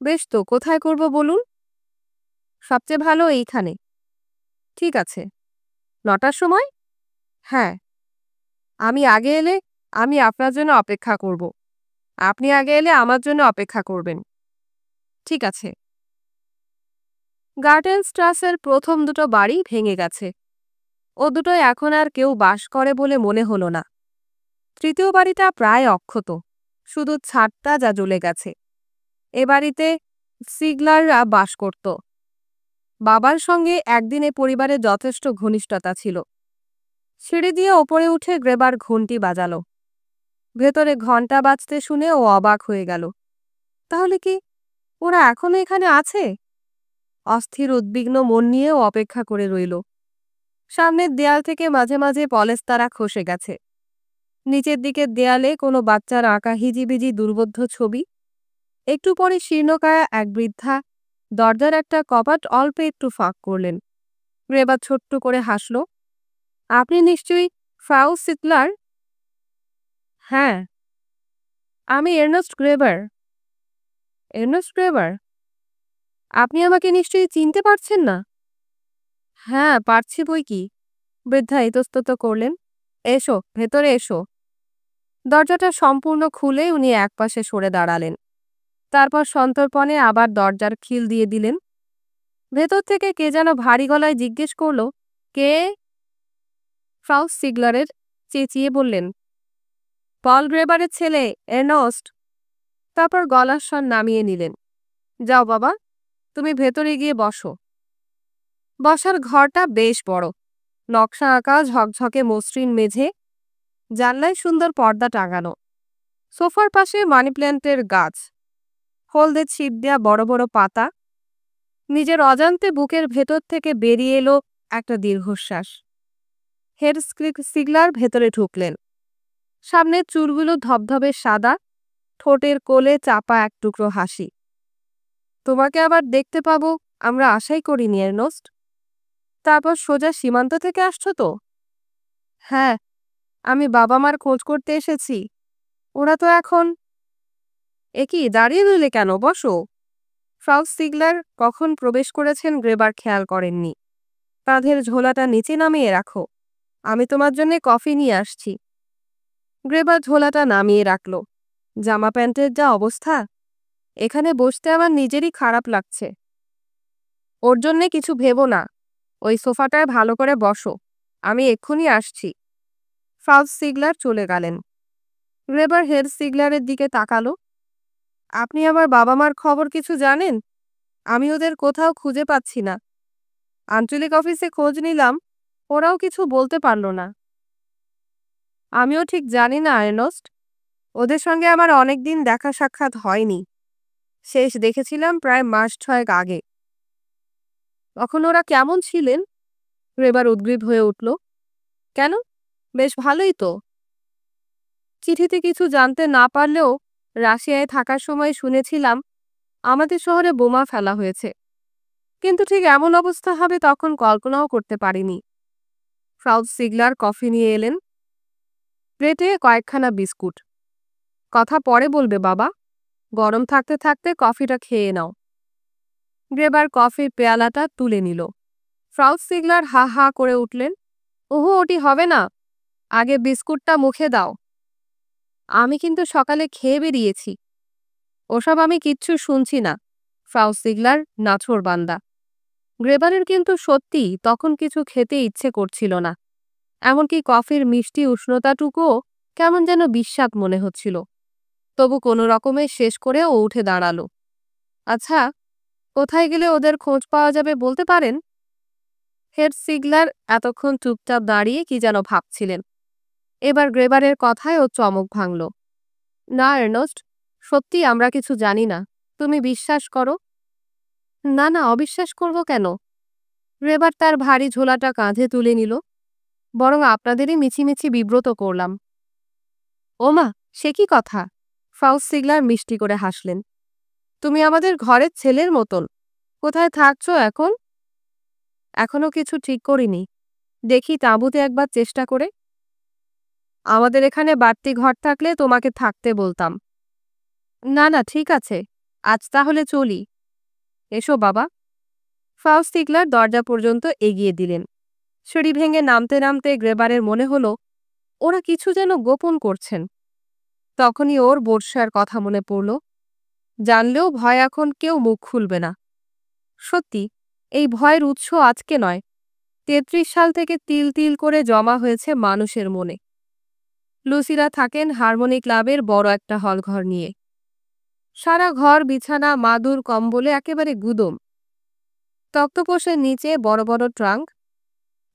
বেশ তো, কোথায় করব বলুন? সবচেয়ে ভালো এইখানে। ঠিক আছে। ৯টার সময়? হ্যাঁ। আমি আগে এলে আমি আপনার জন্য অপেক্ষা করব। আপনি আগে এলে আমার জন্য অপেক্ষা করবেন। ঠিক আছে। গার্টেনস্ট্রাসের প্রথম দুটো বাড়ি ভেঙে গেছে। ও দুটোয় এখন আর কেউ বাস করে বলে মনে হলো না। তৃতীয় বাড়িটা প্রায় অক্ষত, শুধু ছাদটা যা জ্বলে গেছে। এ বাড়িতে সিগলাররা বাস করত। বাবার সঙ্গে একদিনে পরিবারের যথেষ্ট ঘনিষ্ঠতা ছিল। সিঁড়ি দিয়ে ওপরে উঠে গ্রেবার ঘণ্টি বাজালো। ভেতরে ঘণ্টা বাজতে শুনে ও অবাক হয়ে গেল। তাহলে কি ওরা এখনো এখানে আছে? অস্থির উদ্বিগ্ন মন নিয়ে ও অপেক্ষা করে রইল। সামনের দেয়াল থেকে মাঝে মাঝে পলেস্তারা খসে গেছে। নিচের দিকের দেয়ালে কোনো বাচ্চার আঁকা হিজিবিজি দুর্বোধ্য ছবি। একটু পরে শীর্ণকায়া এক বৃদ্ধা দরজার একটা কপাট অল্প একটু ফাঁক করলেন। গ্রেবার ছোট্ট করে হাসল। আপনি নিশ্চয়ই ফ্রাউ সিটলার? হ্যাঁ, আমি এর্নেস্ট গ্রেবার। এর্নেস্ট গ্রেবার? আপনি আমাকে নিশ্চয়ই চিনতে পারছেন না? হ্যাঁ, পারছি বই কি। বৃদ্ধা ইতস্তত করলেন। এসো, ভেতরে এসো। দরজাটা সম্পূর্ণ খুলে উনি একপাশে সরে দাঁড়ালেন। তারপর সন্তর্পণে আবার দরজার খিল দিয়ে দিলেন। ভেতর থেকে কে যেন ভারী গলায় জিজ্ঞেস করল, কে? ফ্রাউ সিগলারের চেঁচিয়ে বললেন, পল গ্রেবারের ছেলে, এর্নস্ট। তারপর গলার স্বর নামিয়ে নিলেন। যাও বাবা, তুমি ভেতরে গিয়ে বসো। বসার ঘরটা বেশ বড়। নকশা আঁকা ঝকঝকে মসৃণ মেঝে, জানলায় সুন্দর পর্দা টাঙানো। সোফার পাশে মানি প্ল্যান্টের গাছ, হলদে ছিপ দেয়া বড় বড় পাতা। নিজের অজান্তে বুকের ভেতর থেকে বেরিয়ে এলো একটা দীর্ঘশ্বাস। হেড সিগলার ভেতরে ঢুকলেন। সামনের চুলগুলো ধবধবে সাদা, ঠোঁটের কোলে চাপা এক টুকরো হাসি। তোমাকে আবার দেখতে পাবো আমরা আশাই করিনি, এর্নস্ট। তারপর সোজা সীমান্ত থেকে আসছো তো? হ্যাঁ, আমি বাবা মার খোঁজ করতে এসেছি। ওরা তো এখন। একই দাঁড়িয়ে রইলে কেন, বসো। ফ্রাউ সিগলার কখন প্রবেশ করেছেন গ্রেবার খেয়াল করেননি। কাঁধের ঝোলাটা নিচে নামিয়ে রাখো, আমি তোমার জন্য কফি নিয়ে আসছি। গ্রেবার ঝোলাটা নামিয়ে রাখল। জামা প্যান্টের যা অবস্থা, এখানে বসতে আমার নিজেরই খারাপ লাগছে। ওর জন্যে কিছু ভেবো না, ওই সোফাটায় ভালো করে বসো, আমি এক্ষুনি আসছি। ফ্রাউ সিগলার চলে গেলেন। গ্রেবার হেড সিগলারের দিকে তাকালো। আপনি আমার বাবা মার খবর কিছু জানেন? আমি ওদের কোথাও খুঁজে পাচ্ছি না। আঞ্চলিক অফিসে খোঁজ নিলাম, ওরাও কিছু বলতে পারল না। আমিও ঠিক জানি না, আর্নস্ট। ওদের সঙ্গে আমার অনেকদিন দেখা সাক্ষাৎ হয়নি। শেষ দেখেছিলাম প্রায় মাস 6 আগে। তখন ওরা কেমন ছিলেন? গ্রেবার উদ্গ্রীব হয়ে উঠল। কেন, বেশ ভালোই তো। চিঠিতে কিছু জানতে না পারলেও রাশিয়ায় থাকার সময় শুনেছিলাম আমাদের শহরে বোমা ফেলা হয়েছে, কিন্তু ঠিক এমন অবস্থা হবে তখন কল্পনাও করতে পারিনি। ফ্রাউ সিগলার কফি নিয়ে এলেন। প্লেটে কয়েকখানা বিস্কুট। কথা পরে বলবে বাবা, গরম থাকতে থাকতে কফিটা খেয়ে নাও। গ্রেবার কফির পেয়ালাটা তুলে নিল। ফ্রাউ সিগলার হা হা করে উঠলেন। ওহো, ওটি হবে না, আগে বিস্কুটটা মুখে দাও। আমি কিন্তু সকালে খেয়ে বেরিয়েছি। ওসব আমি কিচ্ছু শুনছি না। ফ্রাউ সিগলার নাছোড়বান্দা। গ্রেবারের কিন্তু সত্যি তখন কিছু খেতে ইচ্ছে করছিল না। এমনকি কফির মিষ্টি উষ্ণতাটুকুও কেমন যেন বিস্বাদ মনে হচ্ছিল। তবু কোনো রকমে শেষ করে ও উঠে দাঁড়ালো। আচ্ছা, কোথায় গেলে ওদের খোঁজ পাওয়া যাবে বলতে পারেন? হেড সিগলার এতক্ষণ চুপচাপ দাঁড়িয়ে কি যেন ভাবছিলেন। এবার গ্রেবারের কথায় ও চমক ভাঙল। না এর্নস্ট, সত্যি আমরা কিছু জানি না, তুমি বিশ্বাস করো। না না, অবিশ্বাস করব কেন? গ্রেবার তার ভারী ঝোলাটা কাঁধে তুলে নিল। বরং আপনাদেরই মিছিমিছি বিব্রত করলাম। ওমা, সে কি কথা? ফ্রাউ সিগলার মিষ্টি করে হাসলেন। তুমি আমাদের ঘরের ছেলের মতন। কোথায় থাকছো এখন? এখনো কিছু ঠিক করিনি, দেখি তাঁবুতে একবার চেষ্টা করে। আমাদের এখানে বাড়তি ঘর থাকলে তোমাকে থাকতে বলতাম। না না, ঠিক আছে, আজ তাহলে চলি। এসো বাবা। ফ্রাউ সিগলার দরজা পর্যন্ত এগিয়ে দিলেন। সিঁড়ি ভেঙে নামতে নামতে গ্রেবারের মনে হলো ওরা কিছু যেন গোপন করছেন। তখনই ওর বর্ষার কথা মনে পড়ল। জানলেও ভয় এখন কেউ মুখ খুলবে না। সত্যি, এই ভয়ের উৎস আজকে নয়, 33 সাল থেকে তিল তিল করে জমা হয়েছে মানুষের মনে। লুসিরা থাকেন হারমোনি ক্লাবের বড় একটা হলঘর নিয়ে। সারা ঘর বিছানা মাদুর কম্বলে একেবারে গুদম। তক্তপোষের নিচে বড় বড় ট্রাঙ্ক,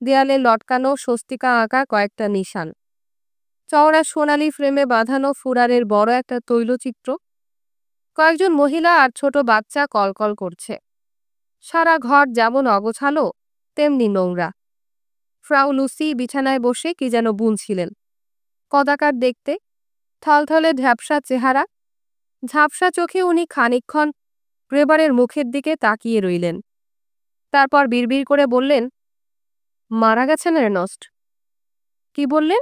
দেয়ালে লটকানো স্বস্তিকা আঁকা কয়েকটা নিশান, চওড়া সোনালি ফ্রেমে বাঁধানো ফুরারের বড় একটা তৈলচিত্র। কয়েকজন মহিলা আর ছোট বাচ্চা কলকল করছে। সারা ঘর যেমন অগোছালো তেমনি নোংরা। ফ্রাউ লুসি বিছানায় বসে কি যেন বুনছিলেন। কদাকার দেখতে, থলথলে ঝাপসা চেহারা। ঝাপসা চোখে উনি খানিকক্ষণ গ্রেবারের মুখের দিকে তাকিয়ে রইলেন। তারপর বিড়বিড় করে বললেন, মারা গেছেন এর্নস্ট। কি বললেন?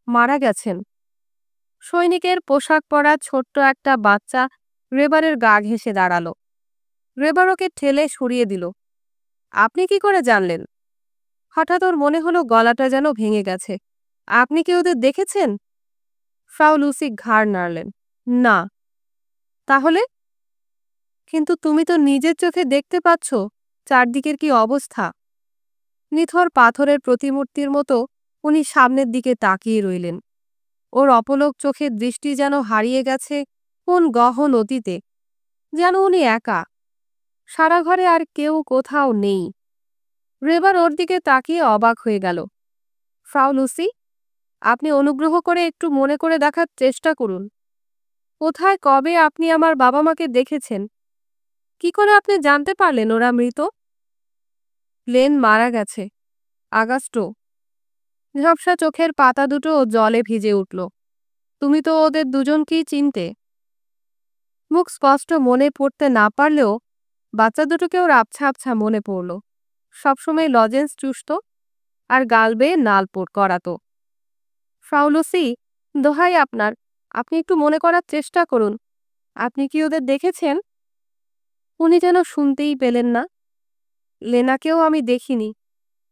মারা গেছেন। সৈনিকের পোশাক পরা ছোট্ট একটা বাচ্চা গ্রেবারের গা ঘেঁষে দাঁড়ালো। গ্রেবার ওকে ঠেলে সরিয়ে দিল। আপনি কি করে জানলেন? হঠাৎ ওর মনে হলো গলাটা যেন ভেঙে গেছে। আপনি কি ওদের দেখেছেন? ফ্রাউ লুসি ঘাড় নাড়লেন। না। তাহলে? কিন্তু তুমি তো নিজের চোখে দেখতে পাচ্ছ চারদিকের কি অবস্থা। নিথর পাথরের প্রতিমূর্তির মতো উনি সামনের দিকে তাকিয়ে রইলেন। ওর অপলক চোখের দৃষ্টি যেন হারিয়ে গেছে কোন গহন অতীতে। যেন উনি একা, সারা ঘরে আর কেউ কোথাও নেই। গ্রেবার ওর দিকে তাকিয়ে অবাক হয়ে গেল। ফ্রাউ লুসি, আপনি অনুগ্রহ করে একটু মনে করে দেখার চেষ্টা করুন। কোথায় কবে আপনি আমার বাবা মাকে দেখেছেন? কি করে আপনি জানতে পারলেন ওরা মৃত? লেন মারা গেছে। আগস্টো। ঝাপসা চোখের পাতা দুটো জলে ভিজে উঠল। তুমি তো ওদের দুজনকেই চিনতে। মুখ স্পষ্ট মনে পড়তে না পারলেও বাচ্চা দুটোকেও আবছা আবছা মনে পড়ল। সবসময় লজেন্স চুষত আর গাল বেয়ে নাল করাতো। ফ্রাউ লুসি, দোহাই আপনার, আপনি একটু মনে করার চেষ্টা করুন। আপনি কি ওদের দেখেছেন? উনি যেন শুনতেই পেলেন না। লেনাকেও আমি দেখিনি।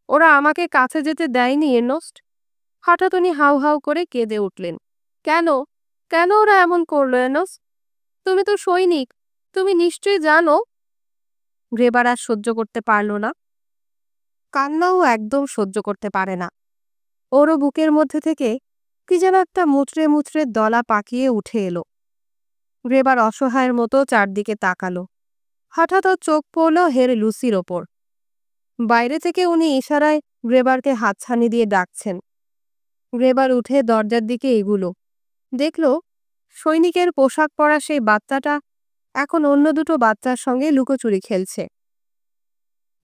ওরা আমাকে কাছে যেতে দেয়নি এর্নস্ট। হঠাৎ উনি হাউ হাউ করে কেঁদে উঠলেন। কেন? কেন ওরা এমন করলো এর্নস্ট? তুমি তো সৈনিক, তুমি নিশ্চয়ই জানো। গ্রেবার আর সহ্য করতে পারল না। কান্নাও একদম সহ্য করতে পারে না। ওরও বুকের মধ্যে থেকে কি যেন একটা মুচড়ে মুচড়ে দলা পাকিয়ে উঠে এলো। গ্রেবার অসহায়ের মতো চারদিকে তাকালো। হঠাৎ ওর চোখ পড়ল হের লুসির ওপর। বাইরে থেকে উনি ইশারায় গ্রেবারকে হাতছানি দিয়ে ডাকছেন। গ্রেবার উঠে দরজার দিকে এগুলো। দেখল সৈনিকের পোশাক পরা সেই বাচ্চাটা এখন অন্য দুটো বাচ্চার সঙ্গে লুকোচুরি খেলছে।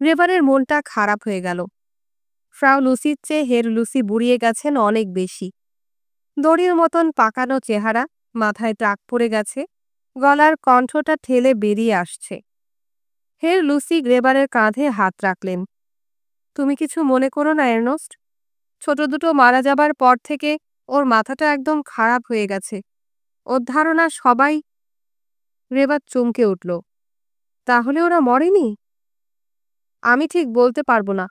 গ্রেবারের মনটা খারাপ হয়ে গেল। ফ্রাউ লুসির চেয়ে হের লুসি বুড়িয়ে গেছেন অনেক বেশি। দড়ির মতন পাকানো চেহারা, মাথায় টাক পড়ে গেছে, গলার কণ্ঠটা ঠেলে বেরিয়ে আসছে। হের লুসি গ্রেবারের কাঁধে হাত রাখলেন। তুমি কিছু মনে করো না এর্নস্ট। ছোট দুটো মারা যাবার পর থেকে ওর মাথাটা একদম খারাপ হয়ে গেছে। ওর ধারণা সবাই। গ্রেবার চমকে উঠল। তাহলে ওরা মরেনি? আমি ঠিক বলতে পারবো না।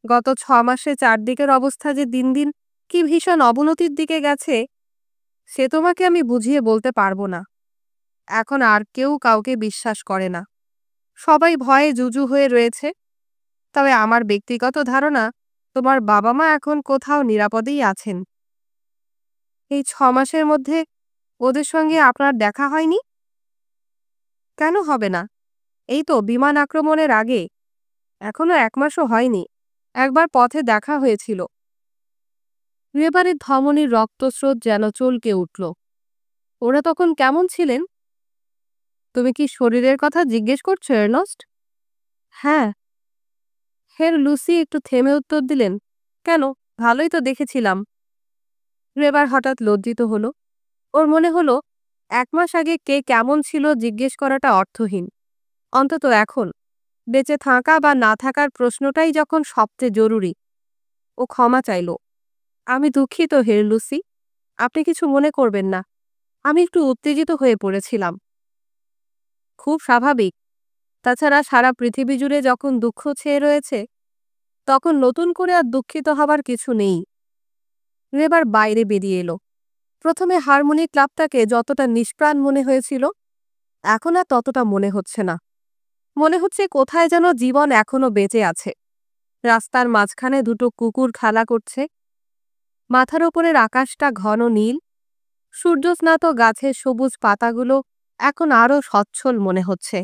গত 6 মাসে চারদিকের অবস্থা যে দিন দিন কি ভীষণ অবনতির দিকে গেছে, সে তোমাকে আমি বুঝিয়ে বলতে পারবো না। এখন আর কেউ কাউকে বিশ্বাস করে না। সবাই ভয়ে জুজু হয়ে রয়েছে। তবে আমার ব্যক্তিগত ধারণা, তোমার বাবা মা এখন কোথাও নিরাপদেই আছেন। এই 6 মাসের মধ্যে ওদের সঙ্গে আপনার দেখা হয়নি? কেন হবে না? এই তো বিমান আক্রমণের আগে। এখনো 1 মাসও হয়নি। একবার পথে দেখা হয়েছিল। গ্রেবারের ধমনীর রক্তস্রোত যেন চলকে উঠল। ওরা তখন কেমন ছিলেন? তুমি কি শরীরের কথা জিজ্ঞেস করছো এর্নস্ট? হ্যাঁ। হের লুসি একটু থেমে উত্তর দিলেন। কেন, ভালোই তো দেখেছিলাম। গ্রেবার হঠাৎ লজ্জিত হলো। ওর মনে হলো 1 মাস আগে কে কেমন ছিল জিজ্ঞেস করাটা অর্থহীন। অন্তত এখন বেঁচে থাকা বা না থাকার প্রশ্নটাই যখন সবচেয়ে জরুরি। ও ক্ষমা চাইল। আমি দুঃখিত হের লুসি, আপনি কিছু মনে করবেন না। আমি একটু উত্তেজিত হয়ে পড়েছিলাম। খুব স্বাভাবিক। তাছাড়া সারা পৃথিবী জুড়ে যখন দুঃখ ছেয়ে রয়েছে, তখন নতুন করে আর দুঃখিত হবার কিছু নেই। গ্রেবার বাইরে বেরিয়ে এলো। প্রথমে হারমোনি ক্লাবটাকে যতটা নিষ্প্রাণ মনে হয়েছিল, এখন আর ততটা মনে হচ্ছে না। মনে হচ্ছে কোথায় যেন জীবন এখনো বেঁচে আছে। রাস্তার মাঝখানে দুটো কুকুর খেলা করছে। মাথার ওপরের আকাশটা ঘন নীল। সূর্যস্নাত গাছের সবুজ পাতাগুলো এখন আরও সচ্ছল মনে হচ্ছে।